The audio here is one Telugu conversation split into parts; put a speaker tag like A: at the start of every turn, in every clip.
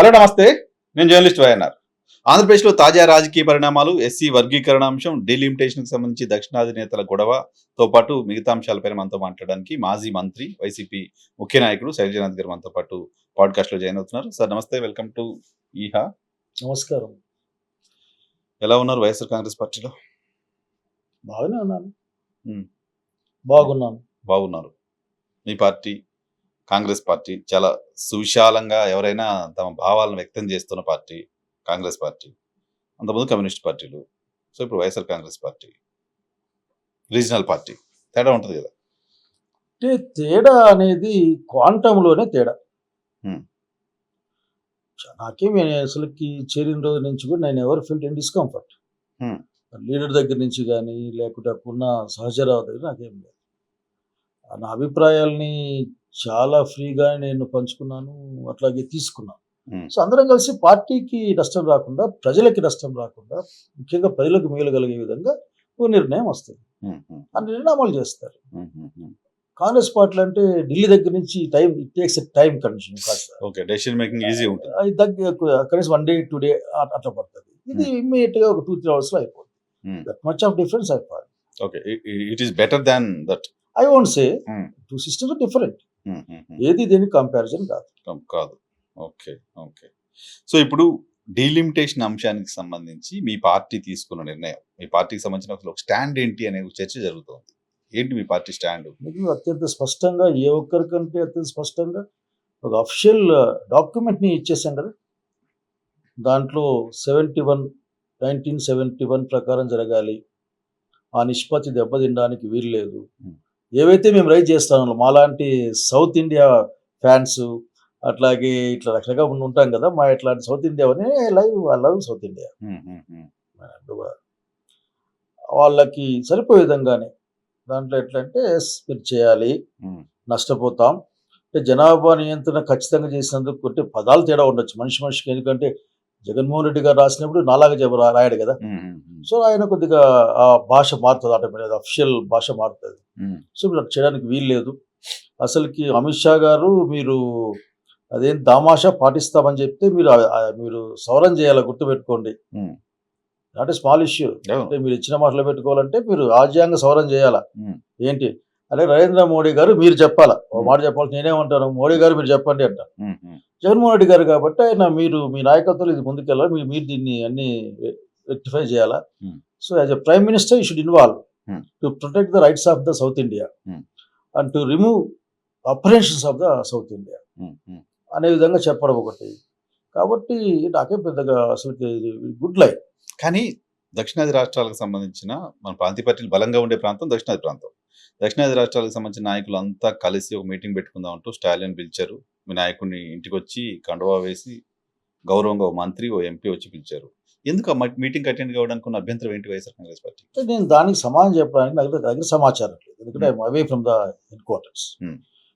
A: హలో నమస్తే, నేను జర్నలిస్ట్ వైఎన్ఆర్. ఆంధ్రప్రదేశ్లో తాజా రాజకీయ పరిణామాలు, ఎస్సీ వర్గీకరణ అంశం, డీలిమిటేషన్కి సంబంధించి దక్షిణాది నేతల గొడవతో పాటు మిగతా అంశాలపైన మనతో మాట్లాడడానికి మాజీ మంత్రి, వైసీపీ ముఖ్య నాయకుడు శైలజనాథ్ గారు మనతో పాటు పాడ్కాస్ట్లో జాయిన్ అవుతున్నారు. సార్ నమస్తే, వెల్కమ్ టు ఈహా.
B: నమస్కారం.
A: ఎలా ఉన్నారు వైఎస్ఆర్ కాంగ్రెస్ పార్టీలో?
B: బాగానే ఉన్నాను.
A: ఉమ్,
B: బాగున్నాను.
A: బాగున్నారు. మీ పార్టీ కాంగ్రెస్ పార్టీ చాలా సువిశాలంగా ఎవరైనా తమ భావాలను వ్యక్తం చేస్తున్న పార్టీ కాంగ్రెస్ పార్టీ. అంతకుముందు కమ్యూనిస్ట్ పార్టీలు, సో ఇప్పుడు YSR Congress party regional party. తేడా ఉంటుంది కదా.
B: అంటే తేడా అనేది క్వాంటంలోనే తేడా.
A: ఉమ్,
B: నాకేమి అసలుకి చేరిన రోజు నుంచి కూడా నేను ఎవరు feel in discomfort.
A: Um,
B: leader దగ్గర నుంచి కానీ లేకుంటే అప్పుడున్న సహచరాల దగ్గర నాకేం లేదు. నా అభిప్రాయాల్ని చాలా ఫ్రీగా నేను పంచుకున్నాను, అట్లాగే తీసుకున్నాను.
A: ఉమ్,
B: సో అందరం కలిసి పార్టీకి నష్టం రాకుండా, ప్రజలకి నష్టం రాకుండా, ముఖ్యంగా ప్రజలకు మేలుగలిగే విధంగా ఓ నిర్ణయం వస్తుంది.
A: ఉమ్, ఉమ్,
B: ఆ నిర్ణయం అమలు చేస్తారు.
A: ఉమ్, ఉమ్, ఉమ్.
B: కాంగ్రెస్ పార్టీలు అంటే ఢిల్లీ దగ్గర నుంచి time, it takes time condition కాస్త.
A: ఓకే, డెసిషన్ మేకింగ్ ఈజీ ఉంటుంది.
B: అది కనీసం 1 day 2 day అట్లా పడుతుంది. ఇది ఇమ్మీడియట్ గా ఒక 2-3 hours లో అయిపోతుంది. దట్ మచ్ ఆఫ్ డిఫరెన్స్ అయిపోయింది.
A: Okay, it is better than that.
B: I won't say two systems different. ఏది దేని కంపారిజన్ కాదు.
A: కాదు. Okay, okay. సో ఇప్పుడు డీలిమిటేషన్ అంశానికి సంబంధించి మీ పార్టీ తీసుకున్న నిర్ణయం, మీ పార్టీకి సంబంధించిన ఒక స్టాండ్ ఏంటి అనే చర్చ జరుగుతోంది. ఏంటి మీ పార్టీ స్టాండ్?
B: మీకు అత్యంత స్పష్టంగా, ఏ ఒక్కరికంటే అత్యంత స్పష్టంగా ఒక అఫిషియల్ డాక్యుమెంట్ని ఇచ్చేసాం కదా. దాంట్లో 1971 ప్రకారం జరగాలి, ఆ నిష్పత్తి దెబ్బతినడానికి వీలు లేదు. ఏవైతే మేము రైజ్ చేస్తామో మాలాంటి సౌత్ ఇండియా ఫ్యాన్స్, అట్లాగే ఇట్లా రకరకాల ఉంటాం కదా, మా ఇట్లాంటి సౌత్ ఇండియా అని లవ్ సౌత్ ఇండియా వాళ్ళకి సరిపోయే విధంగానే దాంట్లో ఎట్లా అంటే మీరు చేయాలి, నష్టపోతాం అంటే జనాభా నియంత్రణ ఖచ్చితంగా చేసినందుకు కొంటే పదాలు తేడా ఉండొచ్చు మనిషి మనిషికి. ఎందుకంటే జగన్మోహన్ రెడ్డి గారు రాసినప్పుడు నాలాగా రాయడు కదా. సో ఆయన కొద్దిగా ఆ భాష మారుతుంది, ఆటోమేటిక్ అఫిషియల్ భాష మారుతుంది. సో మీరు చేయడానికి వీలు లేదు. అసలుకి అమిత్ షా గారు మీరు అదేం దామాషా పాటిస్తామని చెప్తే మీరు సవరణ చేయాలి, గుర్తుపెట్టుకోండి. Not a small issue. అంటే మీరు ఇచ్చిన మాటలు పెట్టుకోవాలంటే మీరు రాజ్యాంగ సవరణ చేయాలా. ఏంటి అంటే నరేంద్ర మోడీ గారు మీరు చెప్పాలా, ఓ మాట చెప్పాలి. నేనేమంటాను, మోడీ గారు మీరు చెప్పండి అంట. జగన్మోహన్ రెడ్డి గారు కాబట్టి ఆయన మీరు మీ నాయకత్వంలో ఇది ముందుకెళ్ళాలి, మీరు దీన్ని అన్ని రెక్టిఫై చేయాలా. So as a prime minister you should involve to protect the rights of the south India and to remove operations of the south India అనే విధంగా చెప్పడం ఒకటి. కాబట్టి నాకే పెద్దగా అసలు గుడ్ లైన్.
A: కానీ దక్షిణాది రాష్ట్రాలకు సంబంధించిన మన ప్రాంతీయ పార్టీలు బలంగా ఉండే ప్రాంతం దక్షిణాది ప్రాంతం. దక్షిణాది రాష్ట్రాలకు సంబంధించిన నాయకులు అంతా కలిసి ఒక మీటింగ్ పెట్టుకుందాం అంటూ స్టాలిన్ పిలిచారు. మీ నాయకుడిని ఇంటికి వచ్చి కండువా వేసి గౌరవంగా ఓ మంత్రి, ఓ ఎంపీ వచ్చి పిలిచారు. ఎందుకు ఆ మీటింగ్ అటెండ్ కావడానికి ఉన్న అభ్యంతరం ఏంటి వైఎస్ఆర్ కాంగ్రెస్ పార్టీ?
B: నేను దానికి సమాధానం చెప్పడానికి నా దగ్గర సమాచారం లేదు, ఎందుకంటే away from the head quarters.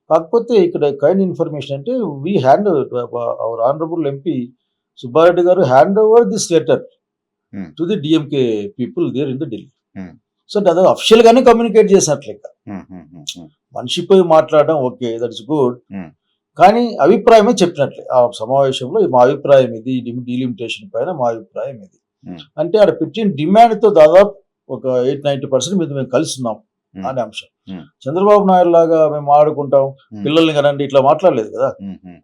B: కాకపోతే ఇక్కడ కైండ్ ఇన్ఫర్మేషన్ అంటే we hand our honourable MP Subbareddy garu hand over this letter to the DMK people there in the Delhi. So అంటే అది అఫిషియల్ గానే కమ్యూనికేట్ చేసినట్లే. మనిషి పోయి మాట్లాడడం ఓకే, దట్ ఇస్ గుడ్, కానీ అభిప్రాయమే చెప్పినట్లే ఆ సమావేశంలో. మా అభిప్రాయం ఇది, డీలిమిటేషన్ పైన మా అభిప్రాయం ఇది అంటే ఆడ పెట్టిన డిమాండ్తో దాదాపు ఒక 80-90% మీద మేము కలిసి ఉన్నాం అనే అంశం. చంద్రబాబు నాయుడు లాగా మేము ఆడుకుంటాం, పిల్లల్ని కనండి ఇట్లా మాట్లాడలేదు కదా.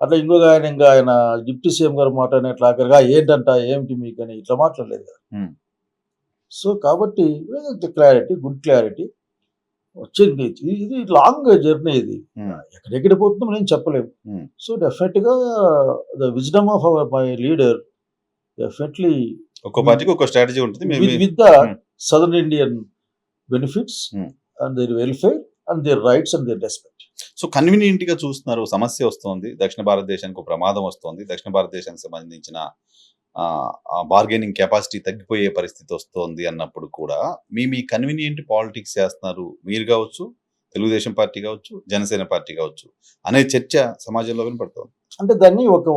B: అట్లా ఇంకొక ఆయన డిప్యూటీ సీఎం గారు మాట్లాడినట్లు ఆఖరిగా ఏంటంట ఏమిటి మీకు అని ఇట్లా మాట్లాడలేదు కదా. సో కాబట్టి క్లారిటీ, గుడ్ క్లారిటీ వచ్చింది. ఇది లాంగ్ జర్నీ, ఇది ఎక్కడెక్కడ పోతుందో నేను చెప్పలేము. సో డెఫినెట్ గా the wisdom of our my leader definitely
A: ఒక్కో పార్టీకి ఒక్కో స్ట్రాటజీ ఉంటుంది
B: with the southern Indian benefits and their welfare and their rights and their respect.
A: So convenient గా చూస్తున్నారు. సమస్య వస్తుంది, దక్షిణ భారతదేశానికి ఒక ప్రమాదం వస్తుంది, దక్షిణ భారతదేశానికి సంబంధించిన బార్గెనింగ్ కెపాసిటీ తగ్గిపోయే పరిస్థితి వస్తుంది అన్నప్పుడు కూడా మీ కన్వీనియంట్ పాలిటిక్స్ చేస్తున్నారు. మీరు కావచ్చు, తెలుగుదేశం పార్టీ కావచ్చు, జనసేన పార్టీ కావచ్చు అనే చర్చ సమాజంలో వినపడుతుంది.
B: అంటే దాన్ని ఒక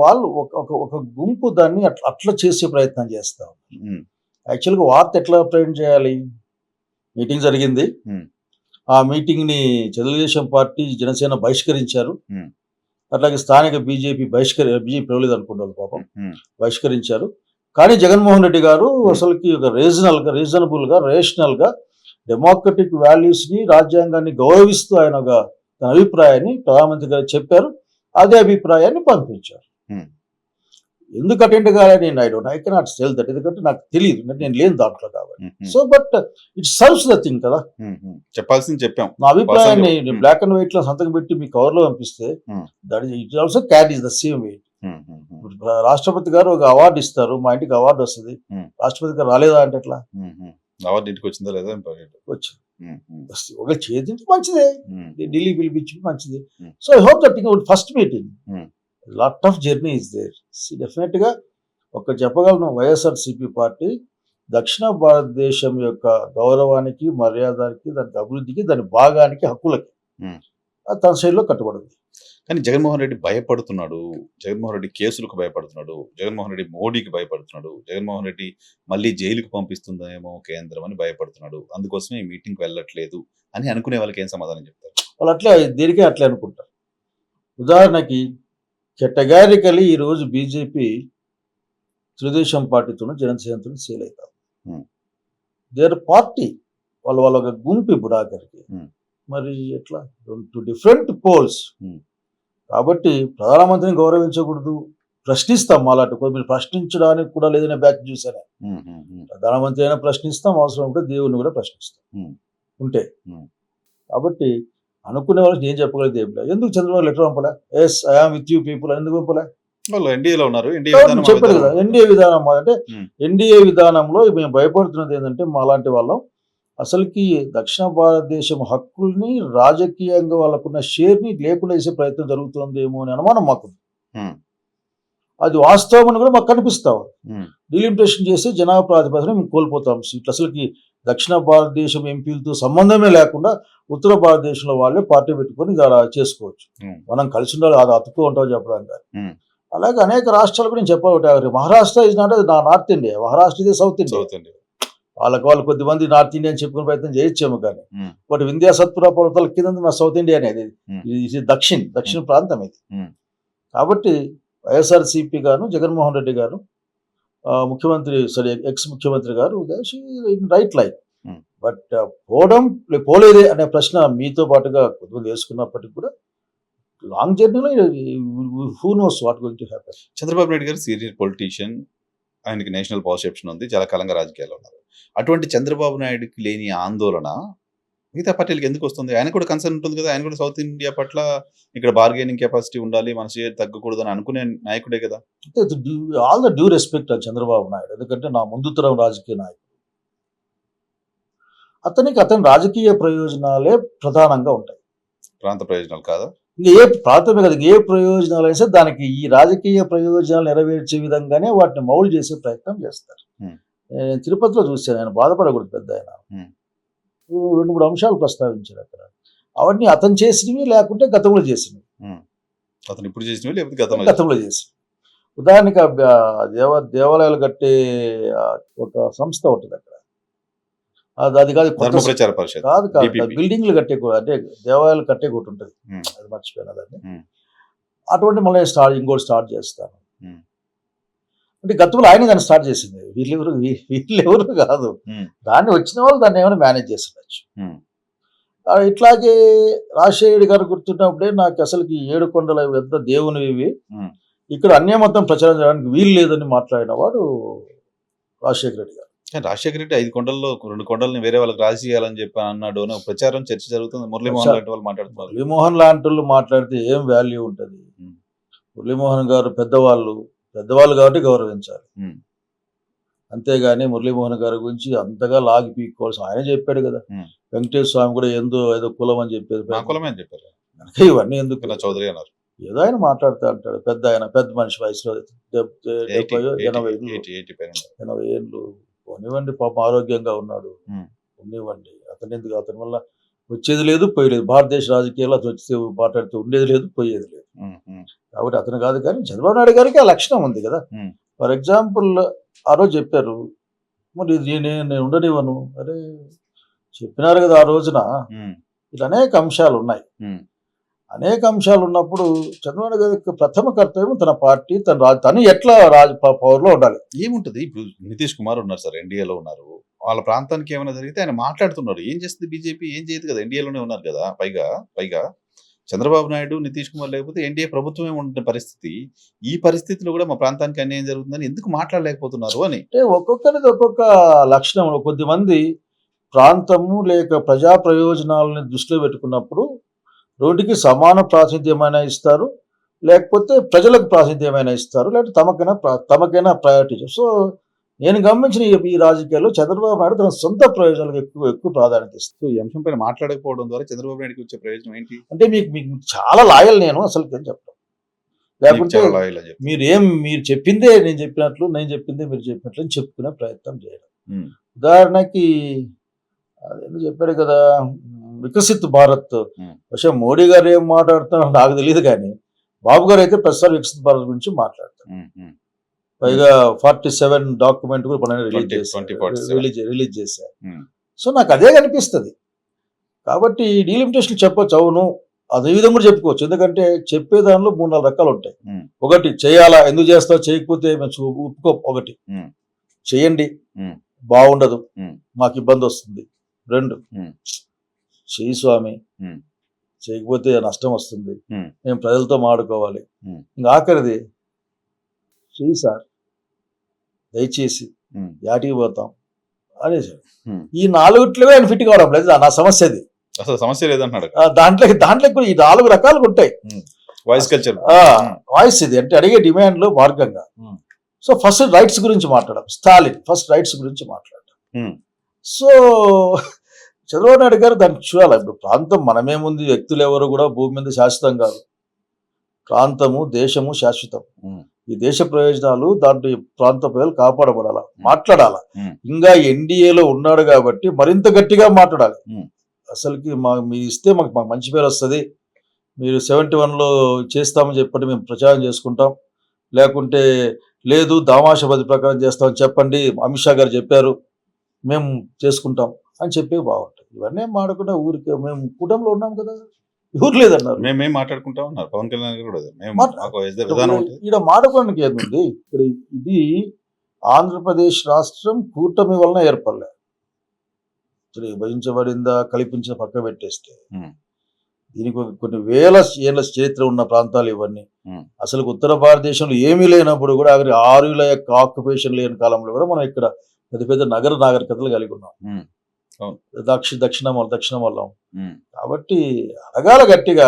B: గుంపు దాన్ని అట్లా చేసే ప్రయత్నం చేస్తాం. యాక్చువల్గా వార్త ఎట్లా ప్రజెంట్ చేయాలి? మీటింగ్ జరిగింది, ఆ మీటింగ్ ని తెలుగుదేశం పార్టీ, జనసేన బహిష్కరించారు. అట్లాగే స్థానిక బీజేపీ బీజేపీ ఇవ్వలేదు అనుకుంటారు పాపం,
A: ఉమ్,
B: బహిష్కరించారు. కానీ జగన్మోహన్ రెడ్డి గారు
A: Hmm.
B: అసలుకి ఒక రీజనబుల్గా రేషనల్గా డెమోక్రటిక్ వాల్యూస్ని రాజ్యాంగాన్ని గౌరవిస్తూ ఆయన ఒక తన అభిప్రాయాన్ని ప్రధానమంత్రి గారు చెప్పారు. అదే అభిప్రాయాన్ని పంపించారు.
A: Hmm.
B: ఎందుకు అటెండ్ కాలని ఐ కెనాట్ టెల్ దట్, ఎందుకంటే నాకు తెలియదు, నేను లేని దాంట్లో కాబట్టి.
A: Um,
B: so but it serves the thing కదా.
A: చెప్పాల్సింది చెప్పాం.
B: నా అభిప్రాయాన్ని
A: Hmm.
B: బ్లాక్ అండ్ వైట్ లో సంతకం పెట్టి మీ కవర్లో పంపిస్తే
A: Hmm.
B: That it also carries the same weight.
A: Um, um, um,
B: రాష్ట్రపతి గారు ఒక అవార్డు ఇస్తారు, మా ఇంటికి అవార్డు వస్తుంది,
A: Hmm.
B: రాష్ట్రపతి గారు రాలేదా అంటే ఎట్లా
A: ఉమ్, ఉమ్. అవార్డు ఇంటికి వచ్చిందా లేదా ఇంపార్టెంట్.
B: వచ్చింది. ఒక చేతి మంచిదే, ఢిల్లీ పిలిపించి మంచిది.
A: Hmm.
B: So I hope that first meeting
A: Hmm.
B: Lot of journey is there. Definite గా ఒక చెప్పగలను, వైఎస్ఆర్సీపీ పార్టీ దక్షిణ భారతదేశం యొక్క గౌరవానికి, మర్యాదకి, దానికి అభివృద్ధికి, దాని భాగానికి, హక్కులకి
A: Hmm.
B: తన శైలిలో కట్టుబడింది.
A: కానీ జగన్మోహన్ రెడ్డి భయపడుతున్నాడు. జగన్మోహన్ రెడ్డి కేసులకు భయపడుతున్నాడు. జగన్మోహన్ రెడ్డి మోడీకి భయపడుతున్నాడు. జగన్మోహన్ రెడ్డి మళ్ళీ జైలుకు పంపిస్తుందేమో కేంద్రం అని భయపడుతున్నాడు. అందుకోసమే ఈ మీటింగ్కి వెళ్ళట్లేదు అని అనుకునే వాళ్ళకి ఏం సమాధానం చెప్తారు?
B: వాళ్ళు అట్లే దేనికే అట్లే అనుకుంటారు. ఉదాహరణకి కేటగారికలీ ఈరోజు బీజేపీ తెలుగుదేశం పార్టీతోనూ జనసేనతో సేల్ అవుతారు.
A: Hmm.
B: దేర్ పార్టీ వాళ్ళ ఒక గుంపు ఇప్పుడు ఆఖరికి.
A: Hmm.
B: మరి ఎట్లా టు డిఫరెంట్ పోల్స్.
A: Hmm.
B: కాబట్టి ప్రధానమంత్రిని గౌరవించకూడదు, ప్రశ్నిస్తాం. అలాంటి మీరు ప్రశ్నించడానికి కూడా లేదనే బ్యాచ్ చూసాను.
A: ఉమ్, ఉమ్, ఉమ్,
B: ప్రధానమంత్రి అయినా ప్రశ్నిస్తాం, అవసరం ఉంటే దేవుణ్ణి కూడా ప్రశ్నిస్తాం
A: Hmm.
B: ఉంటే.
A: Hmm.
B: కాబట్టి అనుకునే వాళ్ళకి ఏం చెప్పగలిగితే ఏం లేదు. ఎందుకు చంద్రబాబు లెటర్ పంపలే? Yes I am with you people అని ఎందుకు పంపలే?
A: వాళ్ళు ఎన్డీఏలో ఉన్నారు. ఎన్డీఏ విధానం ఆ
B: చెప్పారు కదా,
A: విధానం.
B: ఎన్డీఏ విధానం అంటే
A: Hmm.
B: ఎన్డీఏ విధానంలో మేము భయపడుతున్నది ఏంటంటే, మా లాంటి వాళ్ళం అసలుకి దక్షిణ భారతదేశం హక్కుల్ని, రాజకీయంగా వాళ్ళకున్న షేర్ని లేకుండా చేసే ప్రయత్నం జరుగుతుందేమో అని అనుమానం మాకు.
A: Hmm.
B: అది వాస్తవం అని కూడా మాకు కనిపిస్తాం.
A: Hmm.
B: డిలిమిటేషన్ చేసి జనాభా ప్రాతిపదికన మేము కోల్పోతాం సీట్లు. అసలుకి దక్షిణ భారతదేశం ఎంపీలతో సంబంధమే లేకుండా ఉత్తర భారతదేశంలో వాళ్ళే పార్టీ పెట్టుకొని ఇలా చేసుకోవచ్చు.
A: Hmm.
B: మనం కలిసి ఉండాలి, అది అతుక్కు ఉంటాం చెప్పడానికి కాదు.
A: Hmm.
B: అలాగే అనేక రాష్ట్రాలు కూడా నేను చెప్పాలి. Maharashtra is not north India, Maharashtra ఇదే సౌత్ ఇండియా.
A: South India.
B: వాళ్ళు కొద్దిమంది నార్త్ ఇండియా అని చెప్పుకునే ప్రయత్నం చేయొచ్చేమో కానీ,
A: Hmm.
B: బట్ వింధ్యా సత్పురా పర్వతాల కింద నా సౌత్ ఇండియా అనేది.
A: Hmm.
B: ఇది దక్షిణ ప్రాంతం ఇది.
A: Hmm.
B: కాబట్టి వైఎస్ఆర్సీపీ గాను, జగన్మోహన్ రెడ్డి గారు, ముఖ్యమంత్రి ఎక్స్ ముఖ్యమంత్రి గారు రైట్ లైన్.
A: Hmm.
B: బట్ పోలేదే అనే ప్రశ్న మీతో పాటుగా కొద్దిమంది వేసుకున్నప్పటికీ కూడా లాంగ్ జర్నీలో who knows what going to happen.
A: Chandrababu Naidu గారు సీనియర్ పొలిటీషియన్, ఆయనకి నేషనల్ పర్సెప్షన్ ఉంది, చాలా కాలంగా రాజకీయాల్లో ఉన్నారు. అటువంటి చంద్రబాబు నాయుడుకి లేని ఆందోళన మిగతా పార్టీలకు ఎందుకు వస్తుంది? ఆయన కూడా కన్సర్న్ ఉంటుంది కదా. ఆయన కూడా సౌత్ ఇండియా పట్ల ఇక్కడ బార్గెనింగ్ కెపాసిటీ ఉండాలి, మన షేర్ తగ్గకూడదు అని అనుకునే నాయకుడే కదా.
B: All the due respect Chandrababu Naidu, ఎందుకంటే నా ముందు తరం రాజకీయ నాయకుడు. అతని రాజకీయ ప్రయోజనాలే ప్రధానంగా ఉంటాయి,
A: ప్రాంత ప్రయోజనాలు కాదా?
B: ఇంకా ఏ ప్రాంతమే కదా, ఏ ప్రయోజనాలు అయితే దానికి ఈ రాజకీయ ప్రయోజనాలు నెరవేర్చే విధంగానే వాటిని మౌల్డ్ చేసే ప్రయత్నం చేస్తారు.
A: Hmm.
B: నేను తిరుపతిలో చూశాను, ఆయన బాధపడకూడదు పెద్ద ఆయన.
A: Hmm.
B: 2-3 అంశాలు ప్రస్తావించారు అక్కడ. అవన్నీ అతను చేసినవి లేకుంటే గతంలో చేసినవి.
A: అతను ఇప్పుడు చేసినవి లేకపోతే
B: గతంలో చేసినవి. ఉదాహరణకి దేవాలయాలు కట్టే ఒక సంస్థ ఉంటుంది అక్కడ. అది కాదు,
A: ధర్మ ప్రచార పరిషత్
B: కాదు
A: DPP.
B: బిల్డింగ్లు కట్టే అంటే దేవాలయాలు కట్టే ఒకటి ఉంటుంది,
A: Hmm.
B: అది మర్చిపోయినా దాన్ని.
A: Hmm.
B: అటువంటి మళ్ళీ ఇంకోటి స్టార్ట్ చేస్తాను.
A: Hmm.
B: అంటే గతంలో ఆయన దాన్ని స్టార్ట్ చేసింది, వీళ్ళెవరు కాదు.
A: Hmm.
B: దాన్ని వచ్చిన వాళ్ళు దాన్ని ఏమైనా మేనేజ్ చేస్తుండొచ్చు.
A: Hmm.
B: ఇట్లాగే రాజశేఖర్ గారు గుర్తున్నప్పుడే నాకు అసలుకి 7 కొండల పెద్ద దేవునివి ఇవి,
A: Hmm.
B: ఇక్కడ అన్యమతం ప్రచారం చేయడానికి వీలు లేదని మాట్లాడిన వాడు రాజశేఖర రెడ్డి గారు.
A: కానీ రాజశేఖర రెడ్డి 5 కొండల్లో 2 కొండల్ని వేరే వాళ్ళకి రాజీ చేయాలని చెప్పి అన్నాడు అని ఒక ప్రచారం చర్చ జరుగుతుంది. మురళీమోహన్ లాంటి వాళ్ళు మాట్లాడుతున్నారు.
B: మురళీమోహన్ లాంటి వాళ్ళు మాట్లాడితే ఏం వాల్యూ ఉంటుంది?
A: Hmm.
B: మురళీమోహన్ గారు పెద్దవాళ్ళు కాబట్టి గౌరవించాలి.
A: Hmm.
B: అంతేగాని మురళీమోహన్ గారి గురించి అంతగా లాగి పీక్కోవాల్సి, ఆయన చెప్పాడు కదా.
A: Hmm.
B: వెంకటేశ్వర స్వామి కూడా ఏదో కులం అని చెప్పేది.
A: నా కులమే అని చెప్పారు.
B: ఇవన్నీ ఎందుకు?
A: నా చౌదరి అన్నారు.
B: ఏదో ఆయన మాట్లాడుతూ అంటాడు, పెద్ద మనిషి వయసులో
A: 80 పైన ఉన్నారు.
B: 80 ఏళ్ళు పోనివ్వండి, పాపం ఆరోగ్యంగా ఉన్నాడు.
A: Hmm.
B: పోనివ్వండి, అతని వల్ల వచ్చేది లేదు, పోయేది. భారతదేశ రాజకీయాల్లో అతను వచ్చి మాట్లాడితే ఉండేది లేదు, పోయేది లేదు.
A: Hmm. Hmm.
B: కాబట్టి అతను కాదు, కానీ చంద్రబాబు నాయుడు గారికి ఆ లక్షణం ఉంది కదా.
A: Hmm.
B: ఫర్ ఎగ్జాంపుల్ ఆ రోజు చెప్పారు, మరి ఇది నేను ఉండనివ్వను. అరే చెప్పినారు కదా ఆ రోజున.
A: Hmm.
B: ఇలా అనేక అంశాలు ఉన్నాయి.
A: Hmm.
B: అనేక అంశాలు ఉన్నప్పుడు చంద్రబాబు నాయుడు గారి యొక్క ప్రథమ కర్తవ్యం తన పార్టీ తను ఎట్లా పవర్లో ఉండాలి.
A: ఏముంటది ఇప్పుడు నితీష్ కుమార్ ఉన్నారు సార్, ఎన్డీఏలో ఉన్నారు. వాళ్ళ ప్రాంతానికి ఏమైనా జరిగితే ఆయన మాట్లాడుతున్నారు. ఏం చేస్తుంది బీజేపీ? ఏం చేయదు కదా, ఎన్డీఏలోనే ఉన్నారు కదా. పైగా చంద్రబాబు నాయుడు, నితీష్ కుమార్ లేకపోతే ఎన్డీఏ ప్రభుత్వమే ఉండే పరిస్థితి. ఈ పరిస్థితిలో కూడా మా ప్రాంతానికి అన్యాయం జరుగుతుందని ఎందుకు మాట్లాడలేకపోతున్నారు అని.
B: అంటే ఒక్కొక్కరిది ఒక్కొక్క లక్షణం. కొద్దిమంది ప్రాంతము లేక ప్రజా ప్రయోజనాలని దృష్టిలో పెట్టుకున్నప్పుడు రోడ్డుకి సమాన ప్రాతినిధ్యమైనా ఇస్తారు, లేకపోతే ప్రజలకు ప్రాతినిధ్యమైనా ఇస్తారు, లేకపోతే తమకైనా ప్రయారిటీ. సో నేను గమనించిన ఈ రాజకీయాల్లో చంద్రబాబు నాయుడు తన సొంత ప్రయోజనాలకు ఎక్కువ ప్రాధాన్యత ఇస్తారు.
A: సో ఈ అంశం పైన మాట్లాడకపోవడం ద్వారా చంద్రబాబు నాయుడుకి వచ్చే ప్రయోజనం ఏంటి?
B: అంటే మీకు చాలా లాయల్ నేను అసలు చెప్పడం, లేకుంటే
A: చాలా లాయల్ అని చెప్పి.
B: మీరు చెప్పిందే నేను చెప్పినట్లు, నేను చెప్పిందే మీరు చెప్పినట్లు అని చెప్పుకునే ప్రయత్నం చేయడం. ఉదాహరణకి అదేంటో చెప్పాడు కదా, వికసిత్ భారత్. പക്ഷെ మోడీ గారు ఏం మాట్లాడుతున్నారో నాకు తెలియదు, కానీ బాబు గారు అయితే ప్రస్తుతం వికసిత్ భారత్ గురించి మాట్లాడతారు. పైగా 47 డాక్యుమెంట్ కూడా రిలీజ్ చేశారు. సో నాకు అదే కనిపిస్తుంది. కాబట్టి డీలిమిటేషన్ చెప్పొచ్చు, అవును అదే విధంగా కూడా చెప్పుకోవచ్చు. ఎందుకంటే చెప్పే దానిలో 3-4 రకాలు ఉంటాయి. ఒకటి చేయాలా, ఎందుకు చేస్తావు, చేయకపోతే ఒప్పుకో. ఒకటి చేయండి, బాగుండదు, మాకు ఇబ్బంది వస్తుంది. 2 చెయ్యి స్వామి, చేయకపోతే నష్టం వస్తుంది, మేము ప్రజలతో మాడుకోవాలి. ఇంకా ఆఖరిది చెయ్యి సార్, దయచేసి యాటికి పోతాం అనేసాడు. ఈ 4 ఆయన ఫిట్ కావడం లేదు. నా సమస్య అది.
A: అసలు సమస్య లేదన్నాడు.
B: దాంట్లో కూడా ఈ 4 రకాలుగా ఉంటాయి.
A: వాయిస్ కల్చర్,
B: వాయిస్ ఇది అంటే అడిగే డిమాండ్ లో మార్గంగా. సో ఫస్ట్ రైట్స్ గురించి మాట్లాడడం, స్టాలిన్ ఫస్ట్ రైట్స్ గురించి మాట్లాడడం. సో చంద్రబాబు నాయుడు గారు దానికి చూడాలి. ఇప్పుడు ప్రాంతం మనమేముంది, వ్యక్తులు ఎవరు కూడా భూమి మీద శాశ్వతం కాదు. ప్రాంతము, దేశము శాశ్వతం. ఈ దేశ ప్రయోజనాలు దాంట్లో ప్రాంత ప్రజలు కాపాడబడాల, మాట్లాడాల. ఇంకా ఎన్డీఏలో ఉన్నాడు కాబట్టి మరింత గట్టిగా మాట్లాడాలి. అసలుకి మీరు ఇస్తే మాకు మంచి పేరు వస్తుంది, మీరు 71లో చేస్తామని చెప్పండి, మేము ప్రచారం చేసుకుంటాం, లేకుంటే లేదు దామాషా పద్ధతి ప్రకారం చేస్తామని చెప్పండి, అమిత్ షా గారు చెప్పారు, మేము చేసుకుంటాం అని చెప్పి బాగుంటుంది. ఇవన్నీ మాడకుండా ఊరికి మేము కూటమిలో ఉన్నాం కదా, ఊరు లేదన్నారు,
A: మేమేం మాట్లాడుకుంటాం అన్నారు పవన్ కళ్యాణ్ కూడా.
B: ఇక్కడ మాడుకోవడానికి ఏముంది? ఇక్కడ ఇది ఆంధ్రప్రదేశ్ రాష్ట్రం కూటమి వలన ఏర్పడలే. విభజించబడిందా కల్పించిన పక్క పెట్టేస్తే దీనికి కొన్ని వేల ఏళ్ళ చరిత్ర ఉన్న ప్రాంతాలు ఇవన్నీ. అసలు ఉత్తర భారతదేశంలో ఏమీ లేనప్పుడు కూడా ఆరుల యొక్క ఆక్యుపేషన్ లేని కాలంలో కూడా మనం ఇక్కడ పెద్ద పెద్ద నాగరికతలు కలిగి ఉన్నాం. దక్షిణం వల్లం. కాబట్టి అడగాల గట్టిగా.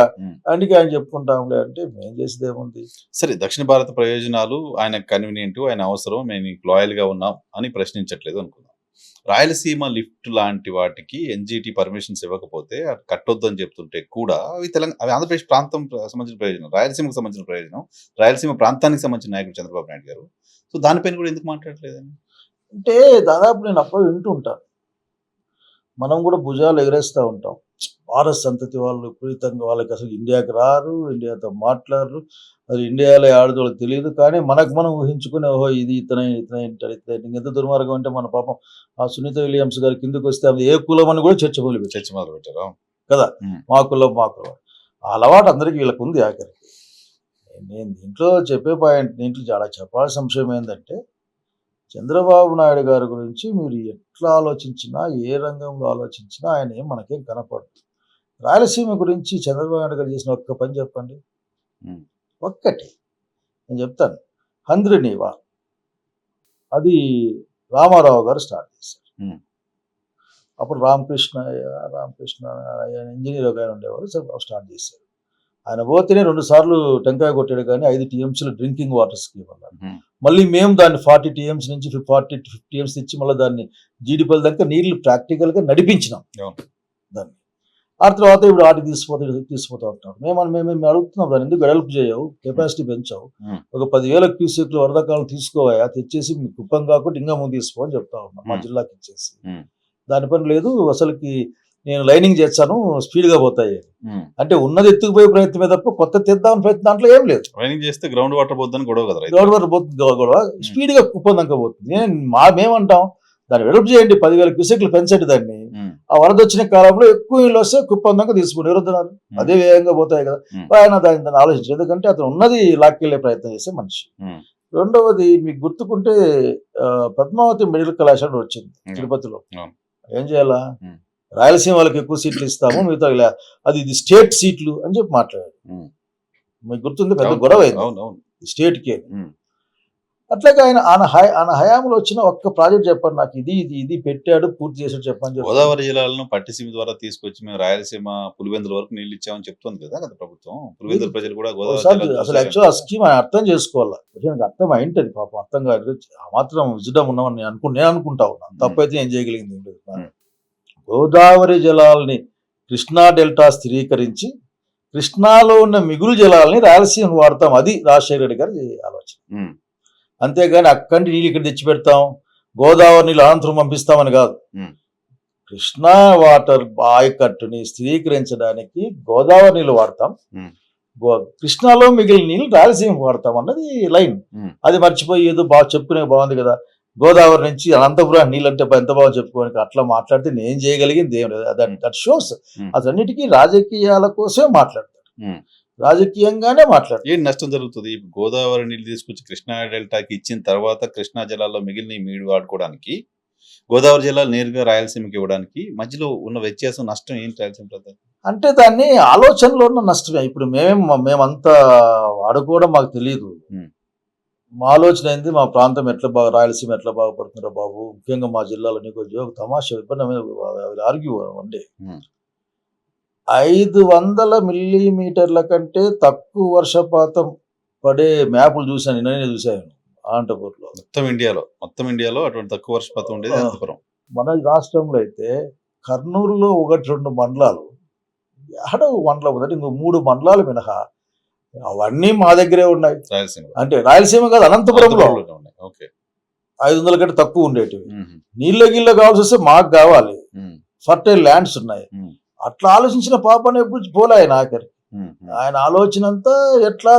B: అందుకే ఆయన చెప్పుకుంటాంలే అంటే మేం చేసేది ఏముంది.
A: సరే, దక్షిణ భారత ప్రయోజనాలు ఆయన కన్వీనియంట్, ఆయన అవసరం, మేము లాయల్ గా ఉన్నాం అని ప్రశ్నించట్లేదు అనుకుందాం. రాయలసీమ లిఫ్ట్ లాంటి వాటికి ఎన్జిటి పర్మిషన్స్ ఇవ్వకపోతే కట్టొద్దు అని చెప్తుంటే కూడా అవి ఆంధ్రప్రదేశ్ ప్రాంతం సంబంధించిన ప్రయోజనం, రాయలసీమకు సంబంధించిన ప్రయోజనం, రాయలసీమ ప్రాంతానికి సంబంధించిన నాయకుడు చంద్రబాబు నాయుడు గారు. సో దానిపైన కూడా ఎందుకు మాట్లాడలేదని
B: అంటే దాదాపు నేను అప్పుడు వింటూ ఉంటాను. మనం కూడా భుజాలు ఎగరేస్తూ ఉంటాం. భారత సంతతి వాళ్ళు విపరీతంగా, వాళ్ళకి అసలు ఇండియాకి రారు, ఇండియాతో మాట్లాడరు, అది ఇండియాలో ఆడదోళ్ళకి తెలియదు. కానీ మనకు మనం ఊహించుకునే ఓహో ఇది ఇతనే ఎంత దుర్మార్గం అంటే మన పాపం ఆ సునీత విలియమ్స్ గారి కిందకు వస్తే అది ఏ కులం అని కూడా చర్చ మొదలు పెట్టారు కదా. మా కులం ఆ అలవాటు అందరికీ వీళ్ళకు ఉంది. ఆఖరికి నేను దీంట్లో చెప్పే పాయింట్, దీంట్లో చాలా చెప్పాల్సిన అంశం ఏంటంటే చంద్రబాబు నాయుడు గారి గురించి మీరు ఎట్లా ఆలోచించినా, ఏ రంగంలో ఆలోచించినా ఆయన ఏం మనకేం కనపడదు. రాయలసీమ గురించి చంద్రబాబు నాయుడు గారు చేసిన ఒక్క పని చెప్పండి. ఒక్కటి నేను చెప్తాను. హంద్రినీవా అది రామారావు గారు స్టార్ట్ చేశారు. అప్పుడు రామకృష్ణ ఇంజనీర్ ఒక ఆయన ఉండేవారు, స్టార్ట్ చేశారు. ఆయన పోతేనే 2 సార్లు టెంకాయ కొట్టాడు, కానీ 5 టీఎంసీలు డ్రింకింగ్ వాటర్ స్కీమ్ అన్నారు. మళ్ళీ మేము దాన్ని 40 టీఎంసీ నుంచి 40 to 50 టీఎంసీ ఇచ్చి మళ్ళీ దాన్ని జీడిపల్లి దాకా నీళ్లు ప్రాక్టికల్గా నడిపించినాం దాన్ని. ఆ తర్వాత ఇప్పుడు ఆటి తీసుకుపోతూ ఉంటాం. మేము అడుగుతున్నాం, దాన్ని ఎందుకు వెడల్పు చేయవు, కెపాసిటీ పెంచావు, ఒక 10,000 క్యూసెక్లు వరదకాలం తీసుకోవా, తెచ్చేసి మీకు కుప్పం కాకుండా ఇంకా ముందు తీసుకో అని చెప్తా ఉన్నాం, మా జిల్లాకి ఇచ్చేసి. దాని పని లేదు, అసలుకి నేను లైనింగ్ చేస్తాను స్పీడ్గా పోతాయి అంటే ఉన్నది ఎత్తుకుపోయే ప్రయత్నమే తప్ప కొత్త తెద్దామని ప్రయత్నం దాంట్లో ఏం లేదు.
A: లైనింగ్ చేస్తే గ్రౌండ్ వాటర్ పోతుందని గొడవ కదా,
B: గ్రౌండ్ వాటర్ పోతుంది గొడవ, స్పీడ్గా కుప్పం దాకా పోతుంది. మేమంటాం దాన్ని వెడల్పు చేయండి, 10,000 క్యూసెక్లు పెంచండి దాన్ని, ఆ వరద వచ్చిన కాలంలో ఎక్కువ నీళ్ళు వస్తే కుప్పం దాకా తీసుకుని నిరుద్ధనాలు అదే వేగంగా పోతాయి కదా. ఆయన దాన్ని ఆలోచించారు, ఎందుకంటే అతను ఉన్నది లాక్కెళ్లే ప్రయత్నం చేసే మనిషి. రెండవది మీకు గుర్తుకుంటే పద్మావతి మెడికల్ కళాశాల వచ్చింది తిరుపతిలో. ఏం చేయాలా, రాయలసీమ వాళ్ళకి ఎక్కువ సీట్లు ఇస్తాము, మిగతా అది ఇది స్టేట్ సీట్లు అని చెప్పి మాట్లాడారు. మీకు గుర్తుంది, పెద్ద గొడవ అయింది స్టేట్కి. అట్లాగే ఆయన హయాంలో వచ్చిన ఒక్క ప్రాజెక్ట్ చెప్పండి నాకు, ఇది పెట్టాడు పూర్తి చేసాడు చెప్పండి.
A: గోదావరి జిల్లాలను పట్టిసీమ ద్వారా తీసుకొచ్చి మేము రాయలసీమ పులివెందుల వరకు నీళ్ళు ఇచ్చామని చెప్తుంది కదా ప్రభుత్వం. పులివెందుల ప్రజలు కూడా
B: అసలు యాక్చువల్ ఆ స్కీమ్ ఆయన అర్థం చేసుకోవాలా, అర్థం అయింటది పాపం, అర్థం కాదు. ఆ మాత్రం విజడం ఉన్నామని నేను అనుకుంటా ఉన్నాను, తప్పైతే ఏం చేయగలిగింది. గోదావరి జలాల్ని కృష్ణా డెల్టా స్థిరీకరించి కృష్ణాలో ఉన్న మిగులు జలాల్ని రాయలసీమ వాడతాం, అది రాజశేఖర రెడ్డి గారి ఆలోచన. అంతేగాని అక్కడి నీళ్ళు ఇక్కడ తెచ్చి పెడతాం, గోదావరి నీళ్ళు అనంతరం పంపిస్తామని కాదు. కృష్ణా వాటర్ ఆయకట్టుని స్థిరీకరించడానికి గోదావరి నీళ్ళు వాడతాం, కృష్ణాలో మిగిలిన నీళ్ళు రాయలసీమ వాడతాం అన్నది లైన్. అది మర్చిపోయి ఏదో బాగా చెప్పుకునే బాగుంది కదా, గోదావరి నుంచి అనంతపురం నీళ్ళు అంటే ఎంత బాగా చెప్పుకోనికి అట్లా మాట్లాడితే నేను చేయగలిగింది ఏం లేదు. దట్ షోస్ అతన్నిటికీ రాజకీయాల కోసమే మాట్లాడతాడు, రాజకీయంగానే మాట్లాడతాడు.
A: ఏం నష్టం జరుగుతుంది? గోదావరి నీళ్ళు తీసుకొచ్చి కృష్ణా డెల్టాకి ఇచ్చిన తర్వాత కృష్ణా జలాల్లో మిగిలిన మీడు వాడుకోవడానికి, గోదావరి జలాలు నేరుగా రాయలసీమకి ఇవ్వడానికి మధ్యలో ఉన్న వ్యత్యాసం, నష్టం ఏంటి రాయలసీమ?
B: అంటే దాన్ని ఆలోచనలో ఉన్న నష్టమే. ఇప్పుడు మేమంతా వాడుకోవడం మాకు తెలియదు, మా ఆలోచన అయింది మా ప్రాంతం ఎట్లా రాయలసీమ ఎట్లా బాగుపడుతుందో బాబు, ముఖ్యంగా మా జిల్లాలో నీకు ఒక తమాషా ఇబ్బంది ఆర్గ్యూ అండి. 500 మిల్లీమీటర్ల కంటే తక్కువ వర్షపాతం పడే మ్యాపులు చూశాను, నేనే చూశాను అనంతపురంలో.
A: మొత్తం ఇండియాలో అటువంటి తక్కువ వర్షపాతం ఉండేది అనంతపురం.
B: మన రాష్ట్రంలో అయితే కర్నూలులో 1-2 మండలాలు, మండలం ఉందంటే ఇంకో 3 మండలాలు మినహా అవన్నీ మా దగ్గరే ఉన్నాయి. అంటే రాయలసీమ కాదు, అనంతపురంలో 500 కంటే తక్కువ ఉండేటివి. నీళ్ళ కావాల్సి వస్తే మాకు కావాలి, ఫర్టైల్ ల్యాండ్స్ ఉన్నాయి. అట్లా ఆలోచించిన పాపని ఎప్పుడు పోలే ఆయన ఆఖరికి. ఆయన ఆలోచన అంతా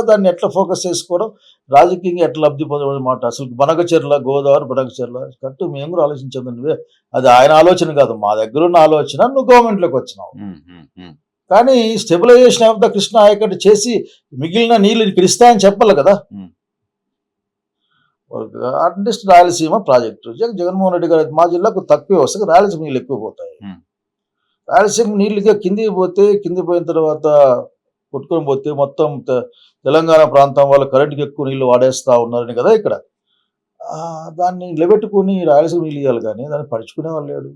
B: దాన్ని ఎట్లా ఫోకస్ చేసుకోవడం, రాజకీయంగా ఎట్లా లబ్ధి పొందడం మాట. అసలు బనకచెర్ల, గోదావరి బనకచెర్ల కట్టు మేము కూడా ఆలోచించదు, నువ్వే అది ఆయన ఆలోచన కాదు, మా దగ్గర ఉన్న ఆలోచన. నువ్వు గవర్నమెంట్లోకి వచ్చినావు కానీ స్టెబిలైజేషన్ ఆఫ్ ద కృష్ణ ఆయకట్టు చేసి మిగిలిన నీళ్ళు ఇక్కడ ఇస్తాయని చెప్పాలి కదా. అట్లీస్ట్ రాయలసీమ ప్రాజెక్టు జగన్మోహన్ రెడ్డి గారు మా జిల్లాకు తక్కువ వస్తే రాయలసీమ నీళ్ళు ఎక్కువ పోతాయి. రాయలసీమ నీళ్ళుగా కింది పోయిన తర్వాత కొట్టుకొని పోతే మొత్తం తెలంగాణ ప్రాంతం వాళ్ళు కరెంటుకి ఎక్కువ నీళ్ళు వాడేస్తా ఉన్నారని కదా ఇక్కడ. దాన్ని నిలబెట్టుకుని రాయలసీమ నీళ్ళు ఇవ్వాలి కానీ దాన్ని పరుచుకునే వాళ్ళు లేడు.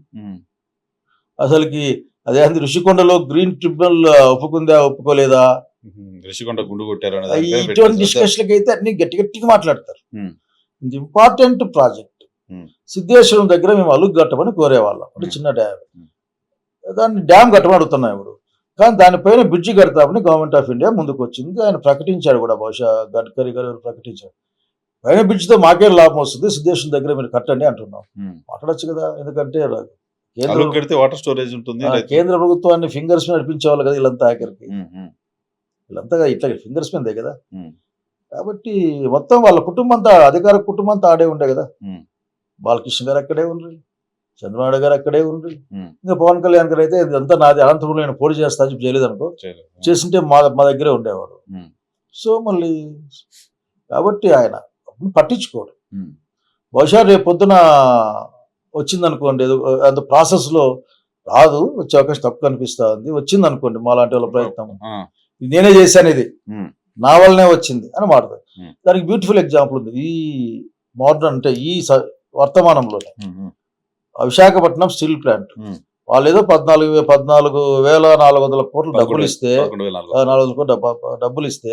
B: అసలుకి అదే ఋషికొండలో గ్రీన్ ట్రిబ్యునల్ ఒప్పుకుందా ఒప్పుకోలేదా,
A: ఋషికొండ గుండు కొట్టారు,
B: ఇటువంటి డిస్కషన్లకి అయితే అన్ని గట్టిగా మాట్లాడతారు. ఇది ఇంపార్టెంట్ ప్రాజెక్ట్. సిద్ధేశ్వరం దగ్గర మేము అలుగు కట్టమని కోరేవాళ్ళం, అంటే చిన్న డ్యామ్, దాన్ని డ్యామ్ కట్టమని అడుగుతున్నాం ఇప్పుడు. కానీ దానిపైన బ్రిడ్జి కడతామని గవర్నమెంట్ ఆఫ్ ఇండియా ముందుకు వచ్చింది. ఆయన ప్రకటించాడు కూడా, బహుశా గడ్కరీ గారు ప్రకటించాడు. పైన బ్రిడ్జితో మాకే లాభం వస్తుంది, సిద్ధేశ్వరం దగ్గర మీరు కట్టండి అంటున్నాం. మాట్లాడచ్చు కదా, ఎందుకంటే
A: వాటర్ స్టోరేజ్ ఉంటుంది.
B: కేంద్ర ప్రభుత్వాన్ని ఫింగర్స్ మీద నడిపించేవాళ్ళు కదా వీళ్ళంతా ఆఖరికి. వీళ్ళంతా ఇట్లా ఫింగర్స్ మీదే కదా. కాబట్టి మొత్తం వాళ్ళ కుటుంబం అంతా, అధికార కుటుంబం అంతా ఆడే ఉండే కదా. బాలకృష్ణ గారు అక్కడే ఉండ్రి, చంద్రబాబు గారు అక్కడే ఉండ్రి, ఇంకా పవన్ కళ్యాణ్ గారు అయితే ఇదంతా నాది, అనంతపురంలో నేను పోటీ చేస్తా చెప్పి చేయలేదు అనుకో, చేసింటే మా దగ్గరే ఉండేవాడు. సో మళ్ళీ కాబట్టి ఆయన పట్టించుకోడు. బహుశా రేపు పొద్దున వచ్చిందనుకోండి, అంత ప్రాసెస్లో రాదు, వచ్చే అవకాశం తక్కువ అనిపిస్తా ఉంది. వచ్చింది అనుకోండి మా లాంటి వాళ్ళ ప్రయత్నం, నేనే చేశాను, ఇది నా వల్లనే వచ్చింది అని మాట్లాడతారు. దానికి బ్యూటిఫుల్ ఎగ్జాంపుల్ ఉంది ఈ మోడర్న్, అంటే ఈ వర్తమానంలోనే. విశాఖపట్నం స్టీల్ ప్లాంట్ వాళ్ళు ఏదో 14,400 కోట్లు డబ్బులు ఇస్తే, 400 కోట్లు డబ్బులు ఇస్తే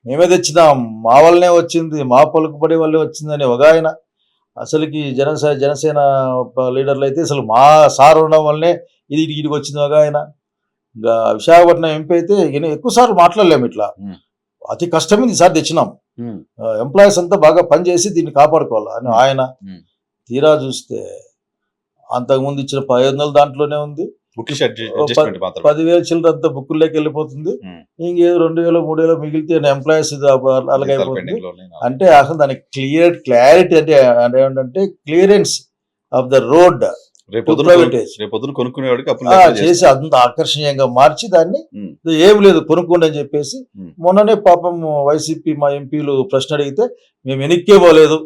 B: మేమే తెచ్చినాం, మా వల్లనే వచ్చింది, మా పలుకుబడి వల్లే వచ్చిందని ఒక ఆయన. అసలుకి జనసేన లీడర్లు అయితే అసలు మా సార్ ఉండడం వల్లనే ఇది ఇటుకి వచ్చింది ఒక ఆయన. ఇంకా విశాఖపట్నం ఎంపీ అయితే ఎక్కువ సార్లు మాట్లాడలేము, ఇట్లా అతి కష్టమైంది ఈసారి తెచ్చినాం, ఎంప్లాయీస్ అంతా బాగా పనిచేసి దీన్ని కాపాడుకోవాలి అని ఆయన. తీరా చూస్తే అంతకుముందు ఇచ్చిన 500 దాంట్లోనే ఉంది, 10,000 చిల్లరంతా బుక్కుల్లోకి వెళ్ళిపోతుంది, ఇంకేదో 2,000 3,000 మిగిలితే ఎంప్లాయీస్ అలాగైపోతుంది. అంటే అసలు దానికి క్లారిటీ అంటే ఏమంటే clearance of the road privatise
A: రేపొద్దున కొనుక్కునేవాడికి అప్పులు లేకుండా
B: చేసి
A: చేస్తారు.
B: అంత ఆకర్షణీయంగా మార్చి దాన్ని
A: ఉమ్,
B: ఏం లేదు కొనుక్కోండి అని చెప్పేసి
A: ఉమ్,
B: మొన్ననే పాపం వైసీపీ మా ఎంపీలు ప్రశ్న అడిగితే మేము వెనక్కే పోలేదు,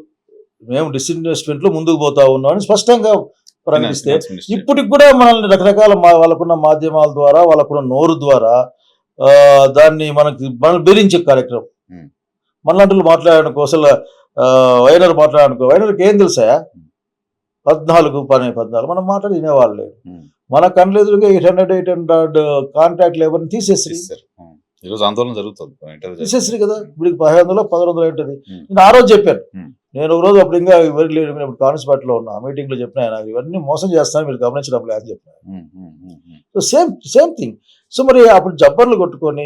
B: మేము డిస్ఇన్వెస్ట్మెంట్ లో ముందుకు పోతా ఉన్నాం అని స్పష్టంగా ప్రకటిస్తే
A: ఫినాన్స్ మినిస్టర్.
B: ఇప్పటికి కూడా మనల్ని రకరకాల వాళ్ళకున్న మాధ్యమాల ద్వారా వాళ్ళకున్న నోరు ద్వారా దాన్ని మనల్ని బెదిరించే కార్యక్రమం.
A: ఉమ్,
B: మనలాంటి మాట్లాడడానికి అసలు వైనర్ మాట్లాడడానికి వైనర్కి ఏం తెలుసా 14 మనం మాట్లాడి వినేవాళ్ళు లేడు.
A: ఉమ్,
B: మన కళ్ళెదురుగా 800 కాంట్రాక్ట్ లేబర్ని తీసేసి
A: చేస్తారు. ఈరోజు ఆందోళన జరుగుతుంది. ఇంటర్వ్యూ
B: తీసేసి కదా ఇప్పుడు 500 ఉంటుంది.
A: ఉమ్,
B: నేను ఆ రోజు చెప్పాను,
A: ఉమ్,
B: నేను ఒక రోజు అప్పుడు ఇంకా ఎవరికి లేదు, ఇప్పుడు కాన్స్పాట్లో ఉన్నా మీటింగ్లో చెప్పిన ఆయన ఇవన్నీ మోసం చేస్తాను మీరు గమనించడం లేదు అని చెప్పాను.
A: Um, um, um, um.
B: So same thing. So మరి అప్పుడు జబ్బర్లు కొట్టుకొని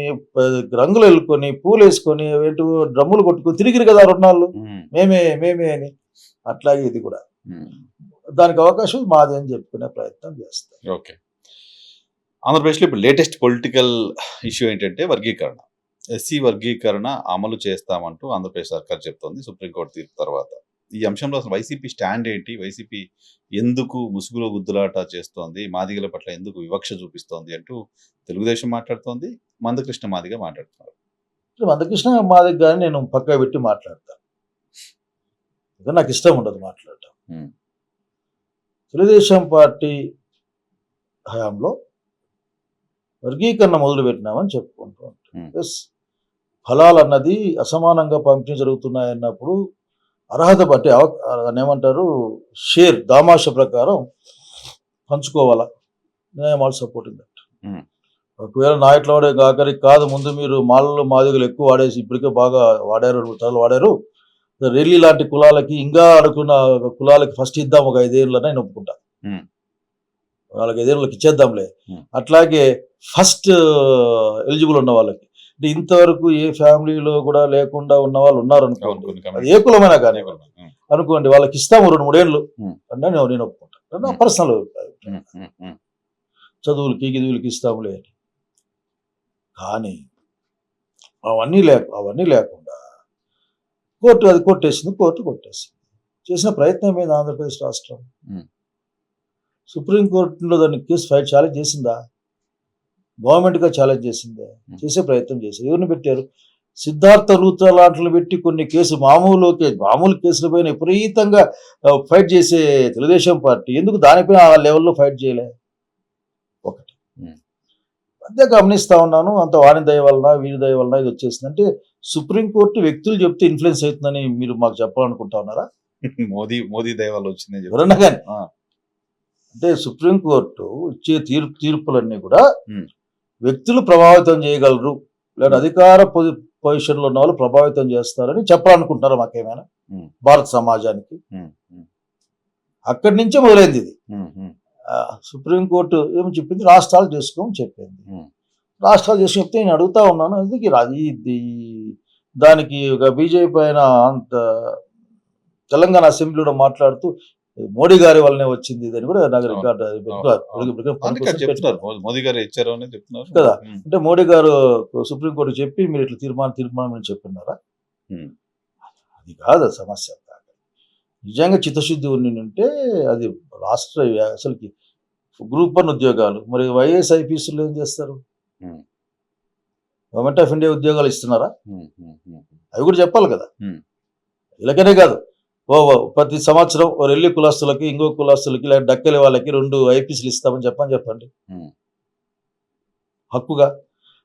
B: రంగులు వెళ్ళుకొని పూలు వేసుకొని ఏంటో డ్రమ్ములు కొట్టుకొని తిరిగిరు కదా 2 నాళ్ళు
A: ఉమ్,
B: మేమే అని. అట్లాగే ఇది కూడా
A: ఉమ్.
B: దానికి అవకాశం మాది అని చెప్పుకునే ప్రయత్నం చేస్తాం.
A: ఓకే. ఆంధ్రప్రదేశ్లో ఇప్పుడు లేటెస్ట్ పొలిటికల్ ఇష్యూ ఏంటంటే వర్గీకరణ. ఎస్సీ వర్గీకరణ అమలు చేస్తామంటూ ఆంధ్రప్రదేశ్ సర్కార్ చెప్తోంది సుప్రీంకోర్టు తీర్పు తర్వాత. ఈ అంశంలో అసలు వైసీపీ స్టాండ్ ఏంటి? వైసీపీ ఎందుకు ముసుగులో గుద్దులాట చేస్తోంది? మాదిగల పట్ల ఎందుకు వివక్ష చూపిస్తోంది అంటూ తెలుగుదేశం మాట్లాడుతోంది, మందకృష్ణ మాదిగ మాట్లాడుతున్నారు.
B: మందకృష్ణ మాదిగ కానీ నేను పక్కా పెట్టి మాట్లాడతాను, నాకు ఇష్టం ఉండదు మాట్లాడటం.
A: ఉమ్,
B: తెలుగుదేశం పార్టీ హయాంలో వర్గీకరణ మొదలు పెట్టినామని చెప్పుకుంటూ ఉంటాం. ఎస్, ఫలాలు అన్నది అసమానంగా పంపిణీ జరుగుతున్నాయన్నప్పుడు అర్హత బట్టి ఏమంటారు షేర్ దామాష ప్రకారం పంచుకోవాలా. న్యాయమాలు సపోర్టింగ్ దట్.
A: ఉమ్,
B: ఒకవేళ నా ఇట్లా వాడే ఆఖరికి కాదు, ముందు మీరు మాలలో మాదిగలు ఎక్కువ వాడేసి ఇప్పటికే బాగా వాడారు, తరలు వాడారు, రెల్లి లాంటి కులాలకి ఇంకా అనుకున్న కులాలకి ఫస్ట్ ఇద్దాం ఒక 5 ఏళ్ళని నేను ఒప్పుకుంటా.
A: ఉమ్,
B: వాళ్ళకి 5 ఏళ్ళకి ఇచ్చేద్దాంలే.
A: ఉమ్,
B: అట్లాగే ఫస్ట్ ఎలిజిబుల్ ఉన్న వాళ్ళకి, అంటే ఇంతవరకు ఏ ఫ్యామిలీలో కూడా లేకుండా ఉన్న వాళ్ళు ఉన్నారు
A: అవును,
B: అనుకోండి,
A: కొన్ని
B: అది
A: కమిటీ-
B: ఏ కులమైనా కానీ
A: ఉమ్,
B: అనుకోండి, వాళ్ళకి ఇస్తాము 2-3 ఏళ్ళు
A: ఉమ్,
B: అంటే నేను ఒప్పుకుంటాను. నా
A: ఉమ్,
B: పర్సనల్
A: ఉమ్, ఉమ్, ఉమ్,
B: చదువులకి గిదువులకి ఇస్తాములే అని. కానీ అవన్నీ లేకుండా కోర్టు కొట్టేసింది. చేసిన ప్రయత్నం మీద ఆంధ్రప్రదేశ్ రాష్ట్రం
A: ఉమ్,
B: సుప్రీంకోర్టులో దాన్ని కేసు ఫైట్ ఛాలెంజ్ చేసిందా? గవర్నమెంట్గా ఛాలెంజ్ చేసిందే. చేసే ప్రయత్నం చేశారు. ఎవరిని పెట్టారు? సిద్ధార్థ లూత్రా లాంటిని పెట్టి కొన్ని మామూలు కేసుల పైన విపరీతంగా ఫైట్ చేసే తెలుగుదేశం పార్టీ ఎందుకు దానిపైన ఆ లెవెల్లో ఫైట్ చేయలే? ఒకటి
A: ఉమ్,
B: అదే గమనిస్తా ఉన్నాను. అంత వాణి దయ వలన వీరి దయ వలన ఇది వచ్చేసింది. అంటే సుప్రీంకోర్టు వ్యక్తులు చెప్తే ఇన్ఫ్లుయెన్స్ అవుతుందని మీరు మాకు చెప్పాలనుకుంటా ఉన్నారా?
A: మోదీ దయ వల్ల వచ్చిందని చెప్తున్నారు.
B: ఎవరన్నా కానీ
A: ఆ,
B: అంటే సుప్రీంకోర్టు ఇచ్చే తీర్పులన్నీ కూడా
A: ఉమ్,
B: వ్యక్తులు ప్రభావితం చేయగలరు, లేదా అధికార పొజిషన్లో ఉన్న వాళ్ళు ప్రభావితం చేస్తారని చెప్పాలనుకుంటారా మాకేమైనా
A: ఉమ్,
B: భారత సమాజానికి?
A: ఉమ్, ఉమ్,
B: అక్కడి నుంచే మొదలైంది ఇది.
A: ఉమ్, ఉమ్,
B: సుప్రీంకోర్టు ఏమి చెప్పింది? రాష్ట్రాలు చేసుకోమని చెప్పింది.
A: ఉమ్,
B: రాష్ట్రాలు చేసి చెప్తే నేను అడుగుతా ఉన్నాను, ఎందుకు దానికి ఒక బీజేపీ పైన అంత తెలంగాణ అసెంబ్లీలో మాట్లాడుతూ మోడీ గారి వల్లనే వచ్చింది ఇది అని కూడా నాకు రికార్డు
A: అందుకే చెప్తున్నారు. మోదీ గారు ఇచ్చారు అని చెప్తున్నారు
B: కదా.
A: ఉమ్,
B: అంటే మోడీ గారు సుప్రీంకోర్టు చెప్పి మీరు ఇట్లా తీర్మానం అని చెప్పినారా?
A: ఉమ్,
B: అది కాదు సమస్య. నిజంగా చిత్తశుద్ధి ఉంటే అది రాష్ట్ర అసలుకి గ్రూప్ 1 ఉద్యోగాలు, మరి వైఎస్ ఐపీఎస్లు ఏం చేస్తారు?
A: ఉమ్,
B: గవర్నమెంట్ ఆఫ్ ఇండియా ఉద్యోగాలు ఇస్తున్నారా?
A: ఉమ్, ఉమ్, ఉమ్,
B: అవి కూడా చెప్పాలి కదా.
A: ఉమ్,
B: ఇలాగనే కాదు, ప్రతి సంవత్సరం రెల్లి కులస్తులకి ఇంకో కులస్తులకి లేదా డక్కలి వాళ్ళకి 2 ఐపీఎస్లు ఇస్తామని చెప్పండి
A: ఉమ్,
B: హక్కుగా.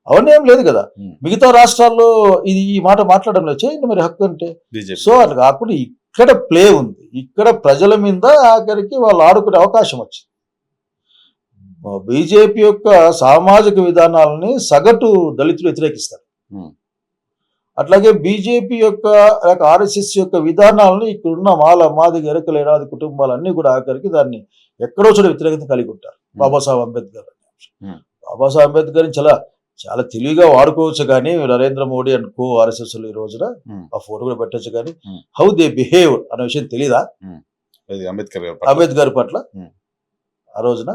B: అవన్నీ ఏం లేదు కదా.
A: ఉమ్,
B: మిగతా రాష్ట్రాల్లో ఈ మాట మాట్లాడడం లేదు. చేయండి మరి హక్కు అంటే.
A: బీజేపీ.
B: సో అట్లా కాకుండా ఇక్కడ ప్లే ఉంది, ఇక్కడ ప్రజల మీద ఆఖరికి వాళ్ళు ఆడుకునే అవకాశం వచ్చింది. బీజేపీ యొక్క సామాజిక విధానాలని సగటు దళితులు వ్యతిరేకిస్తారు.
A: ఉమ్,
B: అట్లాగే బీజేపీ యొక్క ఆర్ఎస్ఎస్ యొక్క విధానాలని ఇక్కడున్న మాదిగ ఎరకల ఏడాది కుటుంబాలన్నీ కూడా ఆఖరికి దాన్ని ఎక్కడో చోట వ్యతిరేకత కలిగి ఉంటారు. బాబాసాహెబ్ అంబేద్కర్ బాబాసాహెబ్ అంబేద్కర్ చాలా చాలా తెలివిగా వాడుకోవచ్చు, కానీ Narendra Modi and co RSS ఈ రోజున ఆ ఫోటో కూడా పెట్టచ్చు, కానీ హౌ దే బిహేవ్ అనే విషయం తెలీదా అంబేద్కర్ పట్ల ఆ రోజున?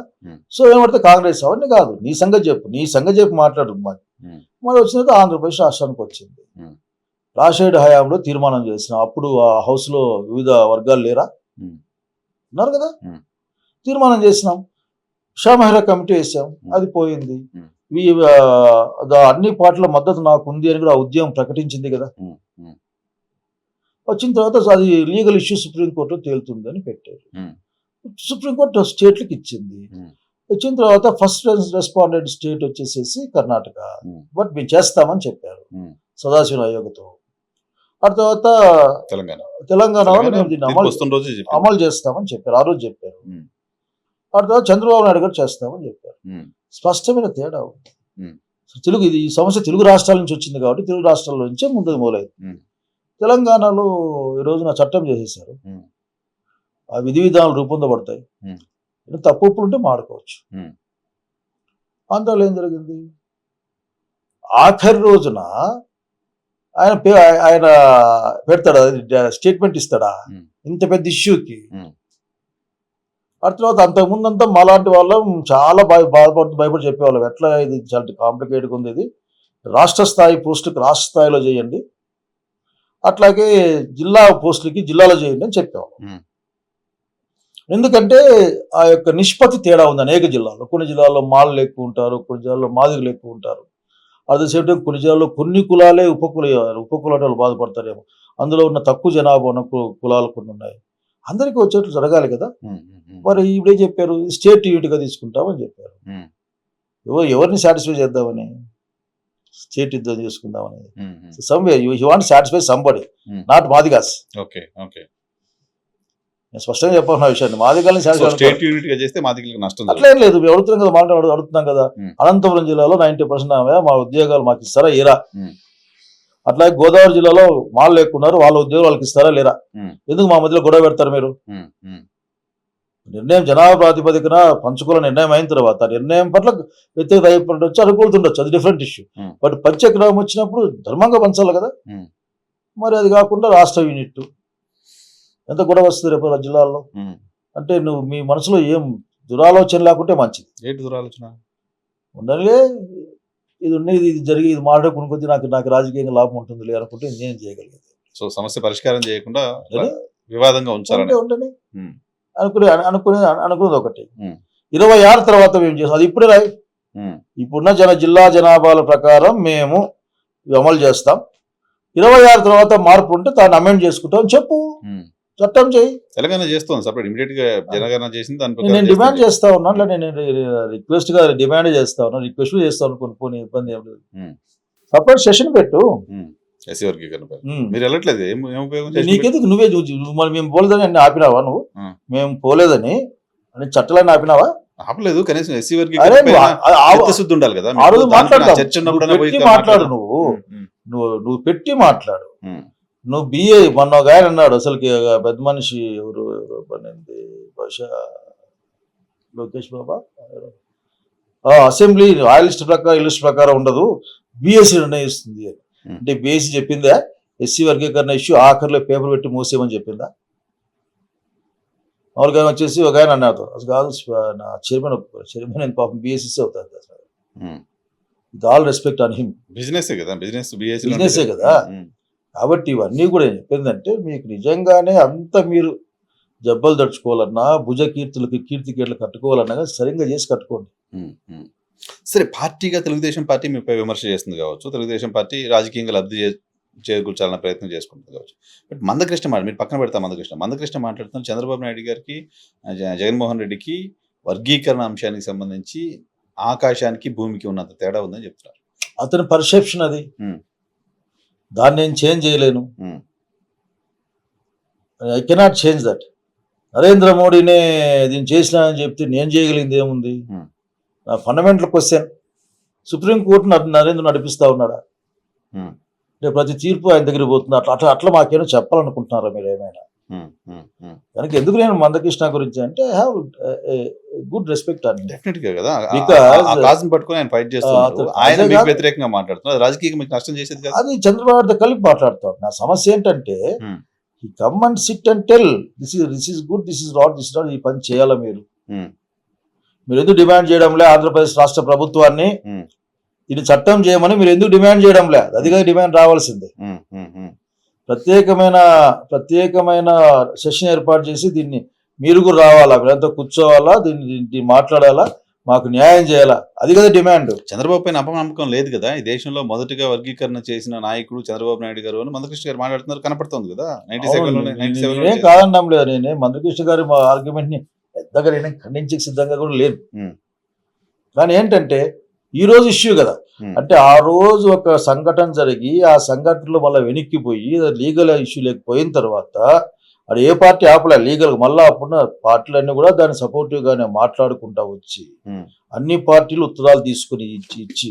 B: సో ఏమంటే కాంగ్రెస్ అవన్నీ కాదు, నీ సంగతి చెప్పు మాట్లాడు. మరి వచ్చినది ఆంధ్రప్రదేశ్ రాష్ట్రానికి వచ్చింది. రాజశేఖర్ హయాంలో తీర్మానం చేసిన అప్పుడు ఆ హౌస్ లో వివిధ వర్గాలు లేరా? ఉన్నారు కదా. తీర్మానం చేసినాం, షా మెహ్రా కమిటీ వేసాం, అది పోయింది.
A: ఉమ్.
B: అన్ని పార్టీల మద్దతు నాకు ఉంది అని కూడా ఆ ఉద్యమం ప్రకటించింది కదా. వచ్చిన తర్వాత అది లీగల్ ఇష్యూ సుప్రీంకోర్టులో తేలుతుంది అని పెట్టారు. సుప్రీంకోర్టు స్టేట్లకు ఇచ్చింది. ఇచ్చిన తర్వాత ఫస్ట్ రెస్పాండెంట్ స్టేట్ వచ్చేసేసి కర్ణాటక. బట్ మేము చేస్తామని చెప్పారు సదాశివ ఆయోగతో. ఆ తర్వాత తెలంగాణ వాళ్ళు మేము దీన్ని అమలు చేస్తామని చెప్పారు, ఆ రోజు చెప్పారు. ఆ తర్వాత చంద్రబాబు నాయుడు గారు చేస్తామని చెప్పారు. స్పష్టమైన తేడా ఉంది. తెలుగు ఈ సమస్య తెలుగు రాష్ట్రాల నుంచి వచ్చింది కాబట్టి తెలుగు రాష్ట్రాల నుంచే ముందుకు మొదలైంది. తెలంగాణలో ఈ రోజున చట్టం చేసేసారు, ఆ విధి విధానాలు రూపొందబడతాయి. తప్పు ఒప్పులు ఉంటే మాడుకోవచ్చు. ఆంధ్రాలో ఏం జరిగింది? ఆఖరి రోజున ఆయన పెడతాడా, స్టేట్మెంట్ ఇస్తాడా ఇంత పెద్ద ఇష్యూకి? ఆ తర్వాత అంతకుముందంతా మాలాంటి వాళ్ళం చాలా భయపడి చెప్పేవాళ్ళం, ఎట్లా ఇది చాలా కాంప్లికేట్గా ఉంది, ఇది రాష్ట్ర స్థాయి పోస్టులకు రాష్ట్ర స్థాయిలో చేయండి, అట్లాగే జిల్లా పోస్టులకి జిల్లాలో చేయండి అని చెప్పేవాళ్ళం. ఎందుకంటే ఆ యొక్క నిష్పత్తి తేడా ఉంది అనేక జిల్లాల్లో. కొన్ని జిల్లాల్లో మాలలు ఎక్కువ ఉంటారు, కొన్ని జిల్లాల్లో మాదిగలు ఎక్కువ ఉంటారు. అట్ ద సేమ్ టైం కొన్ని జిల్లాల్లో కొన్ని కులాలే ఉపకులాలు బాధపడతారేమో. అందులో ఉన్న తక్కువ జనాభా ఉన్న కులాలు కొన్ని ఉన్నాయి. అందరికీ వచ్చేట్లు జరగాలి కదా. మరి ఇప్పుడే చెప్పారు స్టేట్ యూనిట్గా తీసుకుంటామని చెప్పారు. ఎవరిని సాటిస్ఫై చేద్దామని, స్టేట్ యుద్ధం చేసుకుందామని. Somewhere you want satisfy somebody, not Madigas. నేను స్పష్టంగా చెప్పాల్సిన విషయాన్ని, మాదిగల్ని అట్లేం లేదు. మేము అడుగుతున్నాం కదా, మాట అడుగుతున్నాం కదా. అనంతపురం జిల్లాలో 90% మా ఉద్యోగాలు మాకు ఇస్తారా లేరా? అట్లాగే గోదావరి జిల్లాలో వాళ్ళు లేకున్నారు, వాళ్ళ ఉద్యోగాలు వాళ్ళకి ఇస్తారా లేరా? ఎందుకు మా మధ్యలో గొడవ పెడతారు మీరు? నిర్ణయం జనాభా ప్రాతిపదికన పంచుకోవాల నిర్ణయం అయిన తర్వాత నిర్ణయం పట్ల వ్యతిరేకత ఏర్పడవచ్చు, అనుకూలుతుండొచ్చు, అది డిఫరెంట్ ఇష్యూ. బట్ పంచగ్రామం వచ్చినప్పుడు ధర్మంగా పంచాలి కదా. మరి అది కాకుండా రాష్ట్ర యూనిట్ ఎంత గొడవ వస్తుంది రేపు జిల్లాల్లో. అంటే నువ్వు మీ మనసులో ఏం దురాలోచన లేకుంటే మంచిది.
A: ఏంటి దురాలోచన?
B: ఉండలే ఇది ఉన్నది, ఇది జరిగి ఇది మాట్లాడుకుని కొద్ది నాకు రాజకీయంగా లాభం ఉంటుంది అనుకుంటే నేను చేయగలిగేది.
A: సో సమస్య పరిష్కారం చేయకుండా వివాదంగా ఉంచాలని
B: ఉండని అనుకునేది ఒకటి. 26 తర్వాత మేము చేస్తాం, అది ఇప్పుడే రాయి. ఇప్పుడున్న జిల్లా జనాభాల ప్రకారం మేము అమలు చేస్తాం. 26 తర్వాత మార్పు ఉంటే దాన్ని అమెండ్ చేసుకుంటాం చెప్పు, చట్టం చేయి.
A: తెలంగాణ చేస్తాం సపరేట్ ఇమిడియట్ గా జనగణన చేసింది.
B: నేను డిమాండ్ చేస్తా ఉన్నాను, నేను రిక్వెస్ట్ గా డిమాండ్ చేస్తా ఉన్నాను, రిక్వెస్ట్ చేస్తా అనుకుని ఇబ్బంది ఏం లేదు. సపరేట్ సెషన్ పెట్టు.
A: మీరు వెళ్ళట్లేదు,
B: నీకెందుకు? నువ్వే మరి మేము పోలేదని అన్ని ఆపినావా నువ్వు? మేము పోలేదని అని చట్టాలని ఆపినావా?
A: ఆపలేదు. కనీసం ఎస్సీ వర్గీ శుద్ధి ఉండాలి కదా.
B: మాట్లాడు, నువ్వు పెట్టి మాట్లాడు. నువ్వు బిఏ మొన్న ఒక ఆయన అన్నాడు, అసలుకి పెద్ద మనిషి ఎవరు బహుశా లోకేష్ బాబా, అసెంబ్లీ ఆ లిస్ట్ ప్రకారం ఉండదు, బిఎస్సీ నిర్ణయిస్తుంది అని. అంటే బిఎస్సీ చెప్పిందా ఎస్సీ వర్గీకరణ ఇష్యూ ఆఖరిలో పేపర్ పెట్టి మూసేయమని చెప్పిందా? మామూలుగా వచ్చేసి ఒక ఆయన అన్నాడు, అసలు కాదు నా చైర్మన్ పాపం బిఎస్సీ అవుతుంది అసలు. With all respect on him,
A: బిజినెసే
B: కదా. కాబట్టి ఇవన్నీ కూడా ఏం చెప్పిందంటే, మీకు నిజంగానే అంత మీరు జబ్బలు దడుచుకోవాలన్నా, భుజ కీర్తులకి కీర్తికేట్లు కట్టుకోవాలన్నా సరిగ్గా చేసి కట్టుకోండి.
A: సరే, పార్టీగా తెలుగుదేశం పార్టీ మీపై విమర్శ చేస్తుంది కావచ్చు, తెలుగుదేశం పార్టీ రాజకీయంగా లబ్ధి చేకూర్చాలన్న ప్రయత్నం చేసుకుంటుంది కావచ్చు. బట్ మందకృష్ణ మీరు పక్కన పెడతా, మందకృష్ణ మాట్లాడుతున్నారు చంద్రబాబు నాయుడు గారికి, జగన్మోహన్ రెడ్డికి వర్గీకరణ అంశానికి సంబంధించి ఆకాశానికి భూమికి ఉన్నంత తేడా ఉందని చెప్తున్నారు.
B: అతని పర్సెప్షన్ అది, దాన్ని నేను చేంజ్ చేయలేను. I cannot change that. Narendra మోడీనే దీన్ని చేసినా అని చెప్తే నేను చేయగలిగింది ఏముంది? నా ఫండమెంటల్ క్వశ్చన్, సుప్రీంకోర్టు నరేంద్ర నడిపిస్తా ఉన్నాడా? అంటే ప్రతి తీర్పు ఆయన దగ్గర పోతుంది. అట్లా మాకేమో చెప్పాలనుకుంటున్నారా మీరు ఏమైనా? కనుక ఎందుకు నేను మందకృష్ణ గురించి అంటే ఐ హావ్ గుడ్ రెస్పెక్ట్ అని.
A: డెఫినెట్గా కదా, బికాజ్ పట్టుకొని ఆయన ఫైట్ చేస్తున్నారు, ఆయన మీకు వ్యతిరేకంగా మాట్లాడుతున్నారు, రాజకీయంగా మీకు నష్టం చేసేది కదా.
B: అది చంద్రబాబు కలిపి మాట్లాడుతాడు. నా సమస్య ఏంటంటే, ఈ come and SIT and tell this is good, this is not, ఈ పని చేయాలా మీరు ఎందుకు డిమాండ్ చేయడంలే? ఆంధ్రప్రదేశ్ రాష్ట్ర ప్రభుత్వాన్ని ఇది చట్టం చేయమని మీరు ఎందుకు డిమాండ్ చేయడంలే? అది కదా డిమాండ్ రావాల్సిందే. ప్రత్యేకమైన సెషన్ ఏర్పాటు చేసి దీన్ని మీరు కూడా రావాలా, వీళ్ళంతా కూర్చోవాలా, దీన్ని మాట్లాడాలా, మాకు న్యాయం చేయాలా, అది కదా డిమాండ్.
A: చంద్రబాబు పైన అపనమ్మకం లేదు కదా. ఈ దేశంలో మొదటిగా వర్గీకరణ చేసిన నాయకుడు చంద్రబాబు నాయుడు గారు అని మందకృష్ణ గారు మాట్లాడుతున్నారు, కనపడుతుంది కదా.
B: నేనే కాదన్నాం లేదు, నేనే మందకృష్ణ గారి మా ఆర్గ్యుమెంట్ ని పెద్దగా నేను ఖండించే సిద్ధంగా కూడా లేదు. కానీ ఏంటంటే ఈ రోజు ఇష్యూ కదా, అంటే ఆ రోజు ఒక సంఘటన జరిగి ఆ సంఘటనలో మళ్ళీ వెనక్కిపోయి లీగల్ ఇష్యూ లేకపోయిన తర్వాత అది ఏ పార్టీ ఆపలే లీగల్, మళ్ళీ అప్పుడున్న పార్టీలన్నీ కూడా దాన్ని సపోర్టివ్ గానే మాట్లాడుకుంటా వచ్చి అన్ని పార్టీలు ఉత్తరాలు తీసుకుని ఇచ్చి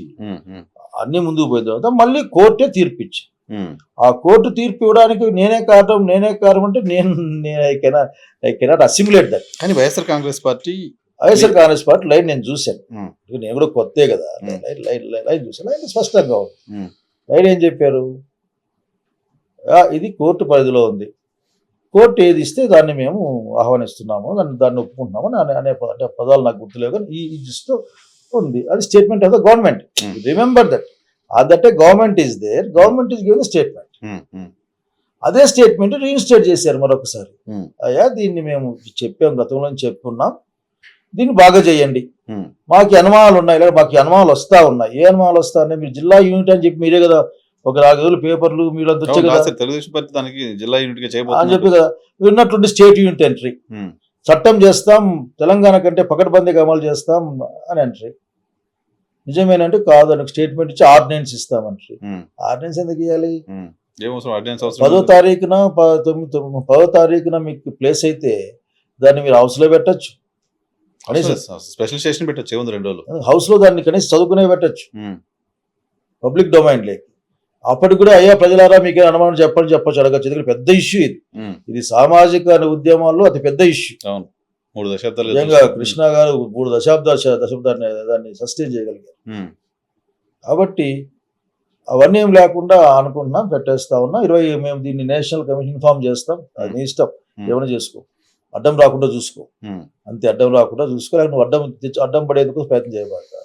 B: అన్ని ముందుకు పోయిన తర్వాత మళ్ళీ కోర్టే తీర్పు ఇచ్చి, ఆ కోర్టు తీర్పు ఇవ్వడానికి నేనే కారణం అంటే నేను ఐ కెనాట్ అసిమ్యులేట్ దట్.
A: కానీ వైఎస్ఆర్ కాంగ్రెస్ పార్టీ
B: లైన్ నేను చూశాను, నేను కూడా కొత్తే కదా, లైన్ చూశాను, లైన్ స్పష్టంగా ఉంది. లైన్ ఏం చెప్పారు, ఇది కోర్టు పరిధిలో ఉంది, కోర్టు ఏది ఇస్తే దాన్ని మేము ఆహ్వానిస్తున్నాము, దాన్ని ఒప్పుకుంటున్నాము అనే పదాలు నాకు గుర్తులేవు, కానీ ఈ జిస్ట్ ఉంది. అది statement of the government. Remember that government is there, government is giving statement. అదే స్టేట్మెంట్ రీఇన్స్టేట్ చేశారు మరొకసారి. అయ్యా దీన్ని మేము చెప్పాం, గతంలో చెప్పుకున్నాం, దీన్ని బాగా చేయండి, మాకు అనుమానాలు ఉన్నాయి, లేదా మాకు అనుమానాలు వస్తా ఉన్నాయి. ఏ అనుమానాలు వస్తా ఉన్నాయి, మీరు జిల్లా యూనిట్ అని చెప్పి మీరే కదా ఒక 4 రోజులు పేపర్లు మీరు వచ్చే కదా
A: తెలుగుదేశం పార్టీ దానికి జిల్లా యూనిట్
B: అని చెప్పి కదా, ఉన్నట్టుండి స్టేట్ యూనిట్ ఎంట్రీ, చట్టం చేస్తాం, తెలంగాణ కంటే పకడ్బందీగా అమలు చేస్తాం అని ఎంట్రీ. నిజమేనంటే కాదు అని స్టేట్మెంట్ ఇచ్చి ఆర్డినెన్స్ ఇస్తామంటారు. ఆర్డినెన్స్ ఎందుకు ఇవ్వాలి? 10వ తారీఖున మీకు ప్లేస్ అయితే దాన్ని మీరు హౌస్ లో పెట్టచ్చు,
A: స్పెషల్ స్టేషన్ పెట్టచ్చు, 2 రోజులు
B: హౌస్ లో దాన్ని కనీసం చదువుకునే పెట్టచ్చు, పబ్లిక్ డొమైన్ లేక. అప్పటికి కూడా అయ్యా ప్రజలారా మీకు అనుమానం చెప్పచ్చు అడగచ్చు. ఎందుకంటే పెద్ద ఇష్యూ ఇది సామాజిక ఉద్యమాల్లో అతి పెద్ద ఇష్యూ.
A: 3 దశాబ్దాలు
B: నిజంగా కృష్ణ గారు 3 దశాబ్దాన్ని దాన్ని సస్టైన్ చేయగలిగారు. కాబట్టి అవన్నీ ఏం లేకుండా అనుకుంటున్నాం, పెట్టేస్తా ఉన్నా. 20 మేము దీన్ని నేషనల్ కమిషన్ ఇన్ఫార్మ్ చేస్తాం, అది నీ ఇష్టం, ఏమైనా చేసుకో, అడ్డం రాకుండా చూసుకో, అంతే, అడ్డం రాకుండా చూసుకో, లేకపోతే నువ్వు అడ్డం పడేందుకు ప్రయత్నం చేయబడతా.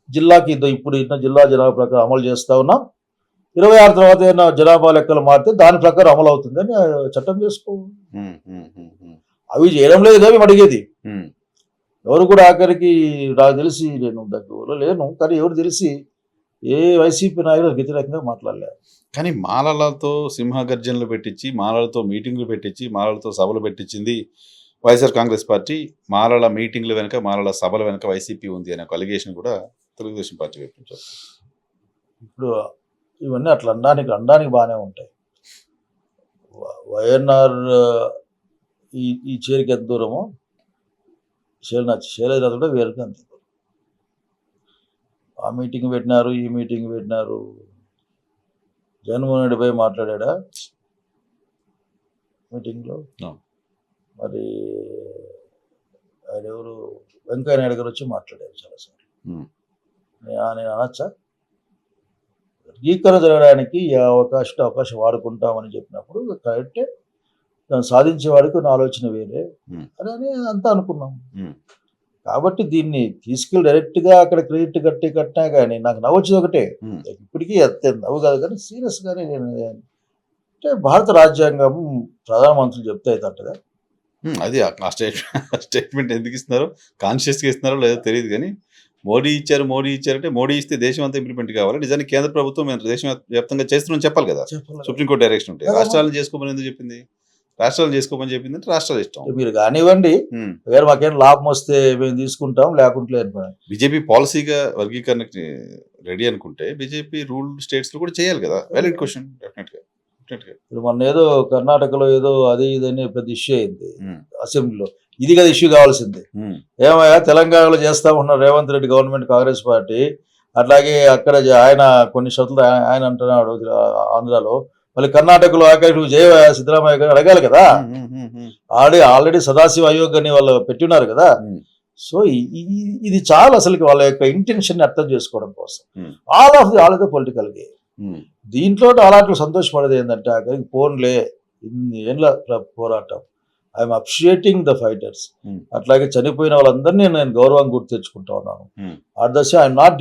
B: జిల్లాకి ఇప్పుడు జిల్లా జనాభా ప్రకారం అమలు చేస్తా ఉన్నాం. 26 తర్వాత ఏమైనా జనాభా లెక్కలు మారితే దాని ప్రకారం అమలు అవుతుందని చట్టం చేసుకో. అవి చేయడం లేదు కదా మేము అడిగేది. ఎవరు కూడా ఆఖరికి నాకు తెలిసి నేను దగ్గర లేను, కానీ ఎవరు తెలిసి ఏ వైసీపీ నాయకులు వ్యతిరేకంగా మాట్లాడలేదు.
A: కానీ మాలలతో సింహగర్జనలు పెట్టించి, మాలలతో మీటింగ్లు పెట్టించి, మాలలతో సభలు పెట్టించింది వైఎస్ఆర్ కాంగ్రెస్ పార్టీ. మాలల మీటింగ్ల వెనుక, మాలల సభల వెనుక వైసీపీ ఉంది అనే ఒక అలిగేషన్ కూడా తెలుగుదేశం పార్టీ వేపించారు.
B: ఇప్పుడు ఇవన్నీ అట్లా అనడానికి బాగానే ఉంటాయి. వైఎన్ఆర్ ఈ చేరికి ఎంత దూరమో శైలజనాథ్ కూడా వేరుగా అంత దూరం. ఆ మీటింగ్ పెట్టినారు, ఈ మీటింగ్ పెట్టినారు. జగన్మోహన్ రెడ్డిపై మాట్లాడా మీటింగ్లో? మరి ఆయన ఎవరు వెంకయ్య నాయుడు గారు వచ్చి మాట్లాడారు చాలాసార్లు. నేను అనొచ్చా? వర్గీకరణ జరగడానికి ఈ అవకాశం వాడుకుంటామని చెప్పినప్పుడు కరెక్టే, దాన్ని సాధించేవాడికి ఉన్న ఆలోచన వేరే అని అంతా అనుకున్నాం. కాబట్టి దీన్ని తీసుకెళ్ళి డైరెక్ట్గా అక్కడ క్రెడిట్ కట్టినా కానీ నాకు నవ్వొచ్చేది ఒకటే, ఇప్పటికీ నవ్వు కాదు కానీ సీరియస్గానే నేను అంటే భారత రాజ్యాంగం ప్రధానమంత్రులు చెప్తే అవుతుంటుందా?
A: అది ఆ స్టేట్మెంట్ ఎందుకు ఇస్తున్నారో, కాన్షియస్గా ఇస్తున్నారో లేదో తెలియదు, కానీ మోడీ ఇచ్చారంటే మోడీ ఇస్తే దేశం అంతా ఇంప్లిమెంట్ కావాలి. నిజానికి కేంద్ర ప్రభుత్వం మేము దేశం వ్యాప్తంగా చేస్తున్నాం చెప్పాలి కదా, సుప్రీంకోర్టు డైరెక్షన్ ఉంటే. రాష్ట్రాలను చేసుకోమని ఎందుకు చెప్పింది? రాష్ట్రాలు చేసుకోమని చెప్పింది అంటే రాష్ట్రాలు ఇష్టం.
B: మీరు కానివ్వండి, మాకేం లాభం వస్తే మేము తీసుకుంటాం, లేకుంటే
A: బీజేపీ పాలసీగా వర్గీకరణకి రెడీ అనుకుంటే బీజేపీ రూల్ స్టేట్స్ లో కూడా చేయాలి కదా. Valid question. డెఫినెట్గా
B: ఇప్పుడు మొన్న ఏదో కర్ణాటకలో ఏదో అది ఇదని పెద్ద ఇష్యూ అయింది అసెంబ్లీలో. ఇది కదా ఇష్యూ కావాల్సింది. ఏమయ్యా తెలంగాణలో చేస్తా ఉన్నారు రేవంత్ రెడ్డి గవర్నమెంట్, కాంగ్రెస్ పార్టీ. అట్లాగే అక్కడ ఆయన కొన్ని షరతులు ఆయన అంటున్నాడు ఆంధ్రాలో, మళ్ళీ కర్ణాటకలో ఆఖరి జయ సిద్ధరామయ్య గారు అడగాలి కదా. ఆల్రెడీ సదాశివ ఆయోగ్ అని వాళ్ళు పెట్టున్నారు కదా. సో ఇది చాలా అసలుకి వాళ్ళ యొక్క ఇంటెన్షన్ అర్థం చేసుకోవడం కోసం all of the political game. దీంట్లో అలాంటి సంతోషపడేది ఏంటంటే అక్కడికి పోన్లే ఇన్ని ఏళ్ళ పోరాటం, ఐఎమ్ అప్రిషియేటింగ్ ద ఫైటర్స్. అట్లాగే చనిపోయిన వాళ్ళందరినీ నేను గౌరవంగా గుర్తు తెచ్చుకుంటా ఉన్నాను. At the same I'm not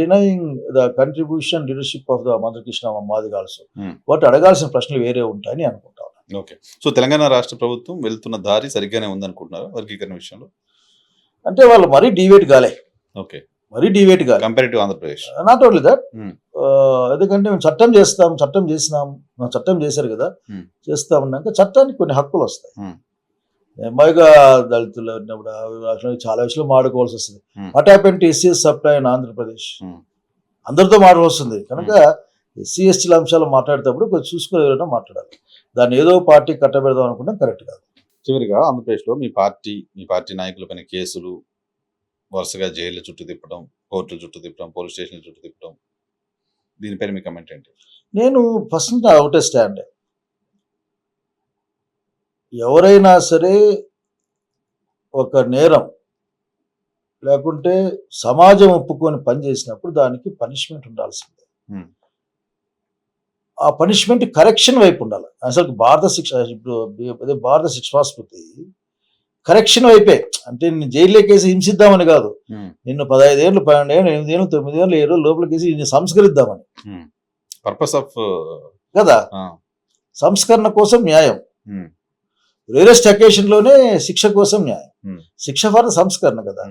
B: denying the contribution leadership of the Mandakrishna Madiga also. But అడగాల్సిన ప్రశ్నలు వేరే ఉంటాయని అనుకుంటా ఉన్నాను.
A: ఓకే. సో, తెలంగాణ రాష్ట్ర ప్రభుత్వం వెళ్తున్న దారి సరిగ్గానే ఉందనుకుంటున్నారా వర్గీకరణ విషయంలో?
B: అంటే వాళ్ళు మరీ డీవేట్ కాలే,
A: ఓకే.
B: మరీ డీవేట్ కాలే.
A: Compare to Andhra Pradesh.
B: Not only that,
A: హ్మ్.
B: ఎందుకంటే మేము చట్టం చేస్తాం, చట్టం చేసినాం, చట్టం చేశారు కదా,
A: హ్మ్.
B: చేస్తామన్నాక చట్టానికి కొన్ని హక్కులు వస్తాయి.
A: హ్మ్.
B: నెమ్మదిగా దళితులు ఉన్నప్పుడు అట్లా చాలా విషయంలో మాడుకోవాల్సి వస్తుంది.
A: Hmm.
B: What happen to SC supply in Andhra Pradesh,
A: Hmm.
B: అందరితో మాట్లాడాల్సి వస్తుంది కనుక ఎస్సీ ఎస్టీల అంశాలు మాట్లాడేటప్పుడు కొంచెం చూసుకునే విధంగా మాట్లాడాలి. దాన్ని ఏదో పార్టీ కట్టబెడదాం అనుకుంటాం కరెక్ట్ కాదు.
A: చివరిగా ఆంధ్రప్రదేశ్‌లో మీ పార్టీ నాయకులపైన కేసులు, వరుసగా జైళ్ళ చుట్టూ తిప్పడం, కోర్టుల చుట్టూ తిప్పడం, పోలీస్ స్టేషన్ల చుట్టూ తిప్పడం. దీనిపైన మీ కమెంట్ ఏంటి?
B: నేను ఫస్ట్ ఒకటే స్టాండ్, ఎవరైనా సరే ఒక నేరం లేకుంటే సమాజం ఒప్పుకొని పని చేసినప్పుడు దానికి పనిష్మెంట్ ఉండాల్సిందే.
A: Hmm.
B: ఆ పనిష్మెంట్ కరెక్షన్ వైపు ఉండాలి. అసలు భారత శిక్ష, ఇప్పుడు అదే భారత శిక్షాస్మృతి కరెక్షన్ వైపే, అంటే నేను జైల్లోకేసి హింసిద్దామని కాదు,
A: Hmm.
B: నిన్ను 15 ఏళ్ళు 12 ఏళ్ళు 8 ఏళ్ళు 9 ఏళ్ళు 7 ఏళ్ళు లోపలికేసి నిన్ను సంస్కరిద్దామని
A: పర్పస్ ఆఫ్
B: కదా, సంస్కరణ కోసం న్యాయం. రేరెస్ట్ అకేషన్లోనే శిక్ష కోసం న్యాయం, శిక్ష ఫర్ సంస్కరణ కదా.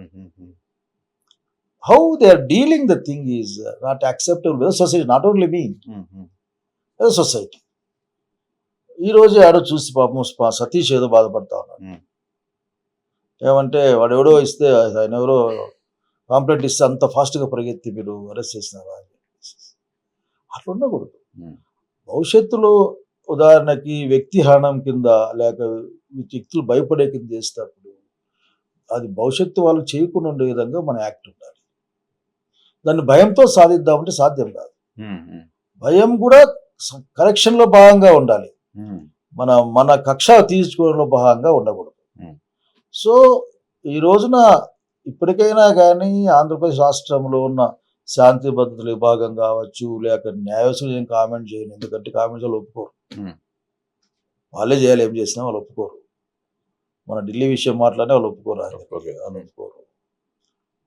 B: How they are dealing the thing is not acceptable with society, not only me, society. ఈరోజు ఆడో చూసి పాపం సతీష్ ఏదో బాధపడతా ఉన్నాడు. ఏమంటే వాడు ఎవడో ఇస్తే, ఆయన ఎవరో కంప్లైంట్ ఇస్తే అంత ఫాస్ట్గా పరిగెత్తి మీరు అరెస్ట్ చేసినారా అని చెప్పేసి. అట్లా ఉండకూడదు. భవిష్యత్తులో ఉదాహరణకి వ్యక్తి హరణం కింద లేక వ్యక్తులు భయపడే కింద చేసేటప్పుడు అది భవిష్యత్తు వాళ్ళు చేయకుండా ఉండే విధంగా మన యాక్ట్ ఉండాలి. దాన్ని భయంతో సాధిద్దామంటే సాధ్యం కాదు. భయం కూడా కరెక్షన్లో భాగంగా ఉండాలి, మన కక్ష తీర్చుకోవడంలో భాగంగా ఉండకూడదు. సో ఈ రోజున ఇప్పటికైనా కానీ ఆంధ్రప్రదేశ్ రాష్ట్రంలో ఉన్న శాంతి భద్రతల విభాగం కావచ్చు, లేక న్యాయవ్యవస్థ నేను కామెంట్ చేయను, ఎందుకంటే కామెంట్స్ వాళ్ళు ఒప్పుకోరు. వాళ్ళే చేయాలి, ఏం చేసినా వాళ్ళు ఒప్పుకోరు. మన ఢిల్లీ విషయం మాట్లాడినా వాళ్ళు ఒప్పుకోరు, వాళ్ళు ఒప్పుకోరు.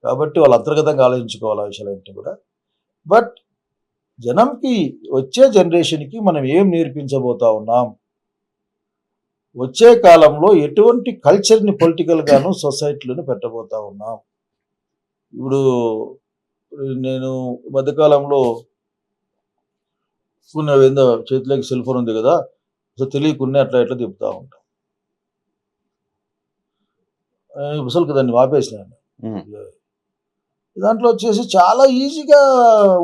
B: కాబట్టి వాళ్ళు అంతర్గతంగా ఆలోచించుకోవాలి ఆ విషయాలన్నింటినీ కూడా. బట్ జనంకి, వచ్చే జనరేషన్కి మనం ఏం నేర్పించబోతా ఉన్నాం, వచ్చే కాలంలో ఎటువంటి కల్చర్ని పొలిటికల్గాను సొసైటీలోనే పెట్టబోతా ఉన్నాం. ఇప్పుడు నేను మధ్యకాలంలో కొన్ని ఏందో చేతిలోకి సెల్ ఫోన్ ఉంది కదా, సో తెలియకునే అట్లా ఎట్లా తిప్పుతూ ఉంటాం. అసలు దాన్ని ఆపేసినాను. దాంట్లో వచ్చేసి చాలా ఈజీగా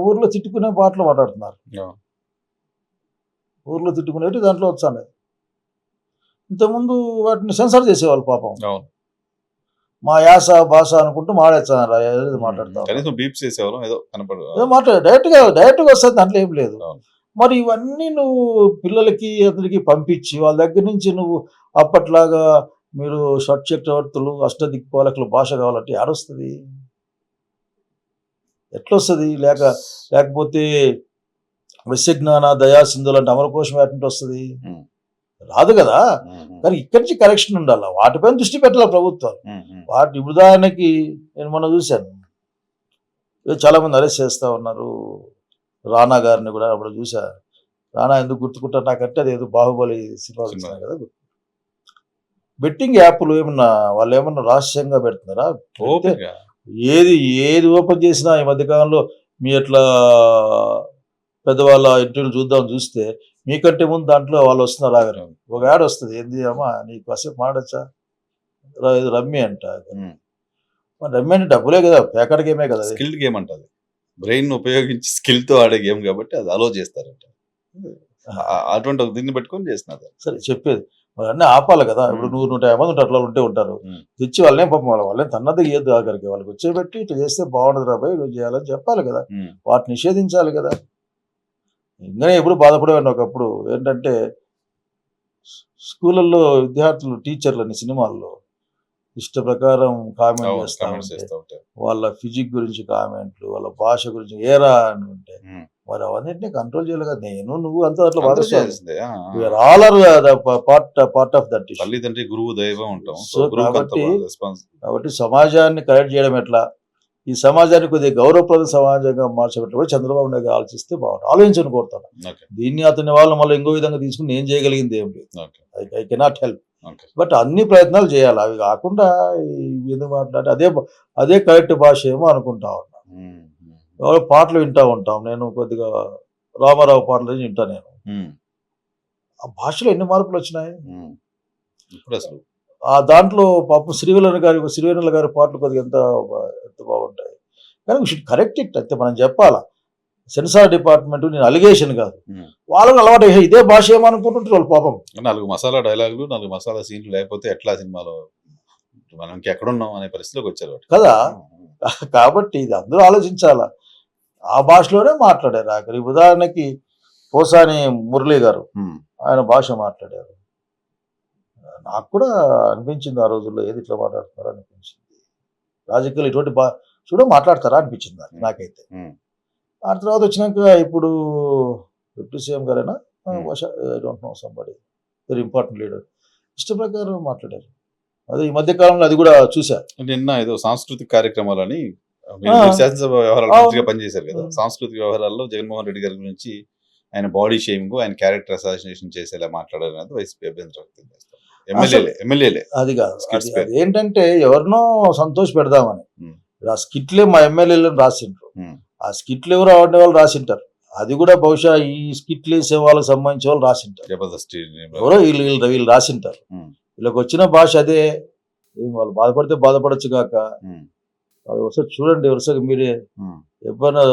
B: ఊర్లో తిట్టుకునే పాటలు మాట్లాడుతున్నారు. ఊర్లో తిట్టుకునేవి దాంట్లో వచ్చాయి. ఇంతకుముందు వాటిని సెన్సార్ చేసేవాళ్ళు పాపం. మా యాస భాష అనుకుంటూ మాట్లాడుతున్నారు, మాట్లాడు డైరెక్ట్గా వస్తుంది, దాంట్లో ఏం లేదు. మరి ఇవన్నీ నువ్వు పిల్లలకి అతనికి పంపించి వాళ్ళ దగ్గర నుంచి నువ్వు అప్పట్లాగా మీరు షట్ చక్రవర్తులు అష్టదిక్పాలకుల భాష కావాలంటే ఆడొస్తుంది, ఎట్లొస్తుంది? లేకపోతే విశ్వజ్ఞాన దయా సింధులు అంటే అమరకోశం ఎటువంటి వస్తుంది? రాదు కదా. కానీ ఇక్కడి నుంచి కరెక్షన్ ఉండాలి, వాటిపైన దృష్టి పెట్టాలి ప్రభుత్వాలు. వాటి ఉదాహరణకి నేను మొన్న చూశాను, చాలా మంది అరెస్ట్ చేస్తూ ఉన్నారు. రానా గారిని కూడా అప్పుడు చూసా. రానా ఎందుకు గుర్తుకుంటారు నాకంటే అది ఏదో బాహుబలి సినిమా చూసినా కదా. బెట్టింగ్ యాప్లు ఏమన్నా వాళ్ళు ఏమన్నా రహస్యంగా పెడుతున్నారా? ఏది ఓపెన్ చేసినా ఈ మధ్యకాలంలో మీ అట్లా పెద్దవాళ్ళ ఇంటర్వ్యూలు చూస్తే మీకంటే ముందు దాంట్లో వాళ్ళు వస్తున్నారు. రాగానే ఒక యాడ్ వస్తుంది, ఏంది అమ్మా నీకు కాసేపు మాడచ్చా, ఇది రమ్మి అంట. రమ్మి అంటే డబ్బులే కదా, ప్యాకెట్ గేమే కదా.
A: స్కిల్డ్ గేమ్ అంటది, బ్రెయిన్ ఉపయోగించి స్కిల్ తో ఆడే గేమ్ కాబట్టి అది అలో చేస్తారంట. అటువంటి దీన్ని పెట్టుకొని చేస్తున్నారు.
B: సరే చెప్పేది వాళ్ళన్నీ ఆపాలి కదా. ఇప్పుడు 100-150 మంది అట్లా ఉంటారు. తెచ్చి వాళ్ళేం పాపం వాళ్ళని తన్నది ఇయ్యద్దు, ఆఖరికి వాళ్ళకి వచ్చేబెట్టి ఇట్లా చేస్తే బాగుండదు రాబాయి, నువ్వు చేయాలని చెప్పాలి కదా. వాటిని నిషేధించాలి కదా. ఇంకా ఎప్పుడు బాధపడేవాడిని ఒకప్పుడు, ఏంటంటే స్కూళ్ళల్లో విద్యార్థులు టీచర్లని సినిమాల్లో ఇష్ట ప్రకారం కామెంట్ చేస్తా ఉంటే, వాళ్ళ ఫిజిక్ గురించి కామెంట్లు, వాళ్ళ భాష గురించి ఏరా అని ఉంటే మరి అవన్నింటినీ కంట్రోల్ చేయాలి కదా. నేను నువ్వు అంతా అట్లా పార్ట్ ఆఫ్ దట్.
A: తల్లిదండ్రి గురువు దైవం ఉంటాం.
B: సో కాబట్టి సమాజాన్ని కరెక్ట్ చేయడం ఎట్లా, ఈ సమాజాన్ని కొద్దిగా గౌరవప్రద సమాజంగా మార్చబట్టి కూడా చంద్రబాబు నాయుడు గారు ఆలోచిస్తే బాగుంటుంది, ఆలోచించని కోరుతాను.
A: ఓకే.
B: దీన్ని అతని వాళ్ళు మళ్ళీ ఇంకో విధంగా తీసుకుని నేను చేయగలిగింది ఏం లేదు.
A: Okay.
B: I cannot help.
A: Okay.
B: But అన్ని ప్రయత్నాలు చేయాలి. అవి కాకుండా ఎందుకు మాట్లాడి అదే కరెక్ట్ భాష ఏమో అనుకుంటా ఉన్నా. ఎవరో పాటలు వింటా ఉంటాం. నేను కొద్దిగా రామారావు పాటలు వింటా నేను. ఆ భాషలో ఎన్ని మార్పులు వచ్చినాయి.
A: ఇప్పుడు అసలు
B: ఆ దాంట్లో పాపం శ్రీవెన్నెల గారి పాటలు కొద్దిగా ఎంత బాగుంటాయి. కానీ వీ షుడ్ కరెక్ట్ ఇట్. అయితే మనం చెప్పాలా. సెన్సార్ డిపార్ట్మెంట్ నేను అలిగేషన్ కాదు, వాళ్ళని అలవాటు ఇదే భాష ఏమనుకుంటుంటారు వాళ్ళు పాపం.
A: 4 మసాలా డైలాగులు 4 మసాలా సీన్లు లేకపోతే ఎట్లా సినిమాలో మనం ఇంకెక్కడున్నాం అనే పరిస్థితిలోకి వచ్చారు
B: కదా. కాబట్టి ఇది అందరూ ఆలోచించాలా. ఆ భాషలోనే మాట్లాడారు. ఆఖరి ఉదాహరణకి పోసాని మురళి గారు ఆయన భాష మాట్లాడారు. నాకు కూడా అనిపించింది ఆ రోజుల్లో ఏది ఇట్లా మాట్లాడుతున్నారో అనిపించింది. రాజకీయాలు ఇటువంటి చూడ మాట్లాడతారా అనిపించింది నాకైతే. ఆ తర్వాత వచ్చినాక ఇప్పుడు డిప్యూటీ సీఎం గారైనా I don't know somebody very important leader ఇష్ట ప్రకారం మాట్లాడారు. అదే ఈ మధ్య కాలంలో అది కూడా చూసా.
A: నిన్న ఏదో సాంస్కృతిక కార్యక్రమాలని శాసనసభ వ్యవహారాలు మంత్రిగా పనిచేశారు కదా. సాంస్కృతిక వ్యవహారాల్లో జగన్మోహన్ రెడ్డి గారి గురించి ఆయన బాడీ షేమింగ్, ఆయన క్యారెక్టర్ అసాసినేషన్ చేసేలా మాట్లాడారు అనేది వైసీపీ అభ్యంతరం వ్యక్తం చేస్తారు. ఎమ్మెల్యేలే
B: అది కాదు. ఏంటంటే ఎవరినో సంతోష పెడదామని ఆ స్కిట్లే మా ఎమ్మెల్యేలను రాసింటారు. ఆ స్కిట్లు ఎవరు ఆడిన వాళ్ళు రాసింటారు. అది కూడా బహుశా ఈ స్కిట్లు వేసే వాళ్ళకి సంబంధించిన వాళ్ళు రాసింటారు.
A: జబర్దస్త్
B: ఎవరో వీళ్ళు రాసింటారు. వీళ్ళకి వచ్చిన భాష అదే. వాళ్ళు బాధపడితే బాధపడచ్చు కాక ఒకసారి చూడండి, వరుసగా మీరే ఎప్పుడైనా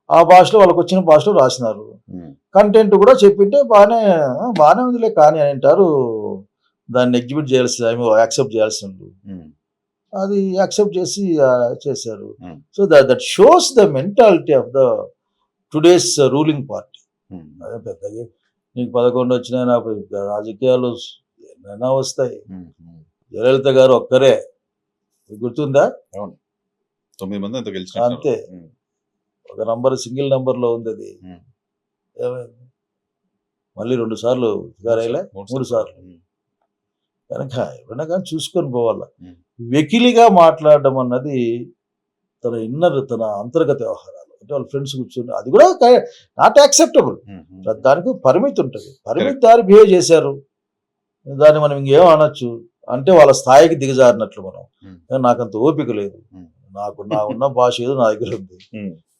B: ఆ భాషలో వాళ్ళకి వచ్చిన భాషలో రాసినారు. కంటెంట్ కూడా చెప్పింటే బాగానే ఉందిలే కానీ అని అంటారు. దాన్ని ఎగ్జిబిట్ చేయాల్సి యాక్సెప్ట్ చేయాల్సి అది యాక్సెప్ట్ చేశారు. So that shows the mentality of the today's ruling party. అదే పెద్దగా నీకు 11 వచ్చినా నాకు రాజకీయాలు ఎన్నైనా వస్తాయి. జయలలిత గారు ఒక్కరే గుర్తుందా?
A: 9 మంది అంత గెలిచి
B: అంతే. ఒక నంబర్ సింగిల్ నంబర్లో ఉంది. అది ఏమైంది మళ్ళీ 2 సార్లు గారైలే 3 సార్లు. కనుక ఎవరైనా కానీ చూసుకొని పోవాలా. వెకిలిగా మాట్లాడడం అన్నది తన అంతర్గత వ్యవహారాలు అంటే వాళ్ళ ఫ్రెండ్స్ కూర్చొని అది కూడా నాట్ యాక్సెప్టబుల్. దానికి పరిమితి ఉంటుంది. పరిమితి దారి బిహేవ్ చేశారు. దాన్ని మనం ఇంకేం అనొచ్చు అంటే వాళ్ళ స్థాయికి దిగజారినట్లు మనం. నాకంత ఓపిక లేదు. నా ఉన్న భాష ఏదో నా దగ్గర ఉంది.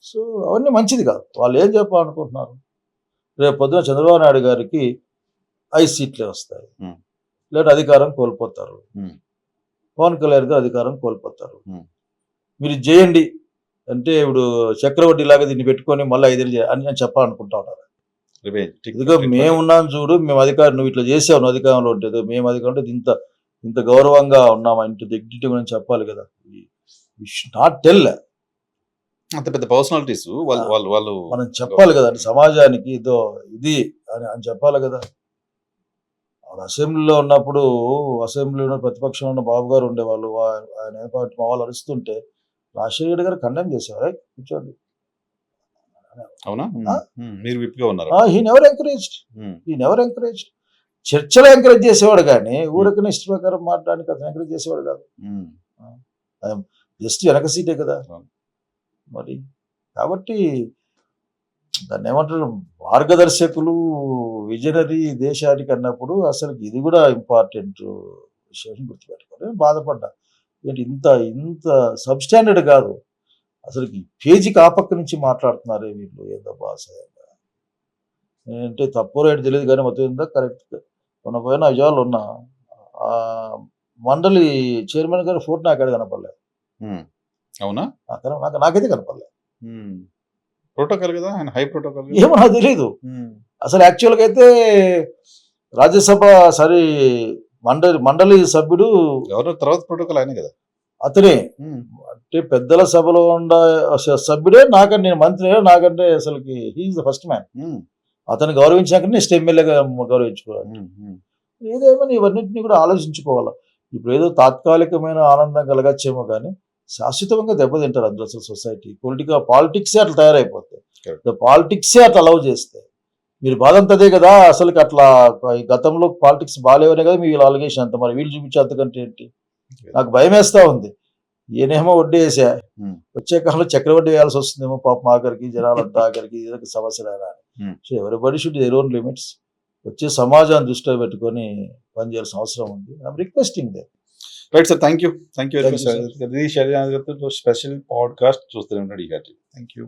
B: సో అవన్నీ మంచిది కాదు. వాళ్ళు ఏం చెప్పాలనుకుంటున్నారు? రేపు పొద్దున చంద్రబాబు నాయుడు గారికి 5 సీట్లే వస్తాయి, లేదా అధికారం కోల్పోతారు. పవన్ కళ్యాణ్ గారు అధికారం కోల్పోతారు. మీరు చేయండి అంటే ఇప్పుడు చక్రవర్తి లాగా దీన్ని పెట్టుకొని మళ్ళీ 5 ఏళ్ళు అని చెప్పాలనుకుంటా ఉన్నారు. ఇదిగో మేమున్నాం చూడు, మేము అధికారం, నువ్వు ఇట్లా చేసావు, నువ్వు అధికారంలో ఉంటుంది, మేము అధికారం ఉంటే ఇంత గౌరవంగా ఉన్నామా, ఇంత డిగ్నిటీ గురించి చెప్పాలి కదా. నాట్ టెల్
A: అంత పెద్ద పర్సనాలిటీస్ వాళ్ళు
B: మనం చెప్పాలి కదా సమాజానికి ఇదో ఇది అని చెప్పాలి కదా. అసెంబ్లీలో ఉన్నప్పుడు అసెంబ్లీలో ప్రతిపక్షంలో ఉన్న బాబు గారు ఉండేవాళ్ళు. ఆయన ఏర్పాటు మా వాళ్ళు అరుస్తుంటే రాజశేఖర్ గారు కండెమ్ చేసేవారు. కూర్చోండి.
A: అవునా? మీరు విప్గా ఉన్నారు.
B: He never encouraged. చర్చలో ఎంకరేజ్ చేసేవాడు కానీ ఊరికి ఇష్ట ప్రకారం మాట్లాడడానికి అతను ఎంకరేజ్ చేసేవాడు కాదు. జస్ట్ వెనక సీటే కదా మరి. కాబట్టి దాన్ని ఏమంటారు, మార్గదర్శకులు, విజనరీ దేశానికి అన్నప్పుడు అసలు ఇది కూడా ఇంపార్టెంట్ విషయం గుర్తుపెట్టుకోవాలి. బాధపడ్డా ఏంటి ఇంత సబ్స్టాండర్డ్ కాదు అసలు. పేజీకి ఆ పక్క నుంచి మాట్లాడుతున్నారే వీళ్ళు, ఏదో భాష అంటే తప్పు రైట్ తెలియదు కానీ మొత్తం ఏందో కరెక్ట్. మొన్న పోయిన విజయవాడలో ఉన్న మండలి చైర్మన్ గారి ఫోటో నాకు ఎక్కడ కనపడలేదు.
A: అవునా?
B: నాకైతే కనపడలేదు.
A: ప్రోటోకాల్ కదా, ఆయన హై ప్రోటోకాల్
B: ఏమో నాకు తెలీదు అసలు. యాక్చువల్గా అయితే రాజ్యసభ మండలి సభ్యుడు
A: ఎవరో తర్వాత ప్రోటోకాల్ ఆయన కదా
B: అతనే. అంటే పెద్దల సభలో ఉన్న సభ్యుడే నాకంటే, నేను మంత్రి నాకంటే అసలుకి హీఈస్ ద ఫస్ట్ మ్యాన్. అతను గౌరవించాక నెక్స్ట్ ఎమ్మెల్యేగా గౌరవించుకోవాలి. ఏదేమని ఇవన్నింటినీ కూడా ఆలోచించుకోవాలి. ఇప్పుడు ఏదో తాత్కాలికమైన ఆనందం కలగచ్చేమో కానీ శాశ్వతంగా దెబ్బతింటారు అందరూ. అసలు సొసైటీ పాలిటిక్సే అట్లా తయారైపోతాయి. పాలిటిక్సే అట్లా అలౌ చేస్తే మీరు బాధ అంతదే కదా. అసలుకి అట్లా గతంలో పాలిటిక్స్ బాగాలేవనే కదా మీ అలిగేషన్ అంత. మరి వీళ్ళు చూపించే అంతకంటే ఏంటి? నాకు భయం వేస్తూ ఉంది. ఈయనేమో వడ్డీ వేసా
A: Hmm.
B: వచ్చే కాలంలో చక్రవడ్డీ వేయాల్సి వస్తుందేమో పాపం ఆఖరికి జనాలంతా ఆఖరికి ఏదో సమస్య రారా
A: Hmm.
B: So everybody should their own limits వచ్చే సమాజాన్ని దృష్టిలో పెట్టుకొని పనిచేయాల్సిన అవసరం ఉంది I'm requesting they
A: right sir, thank you very
B: Thank
A: much
B: you,
A: sir. ఇది శరీర స్పెషల్ పాడ్కాస్ట్ చూస్తూనే ఉన్నాడు ఈ థ్యాంక్ యూ.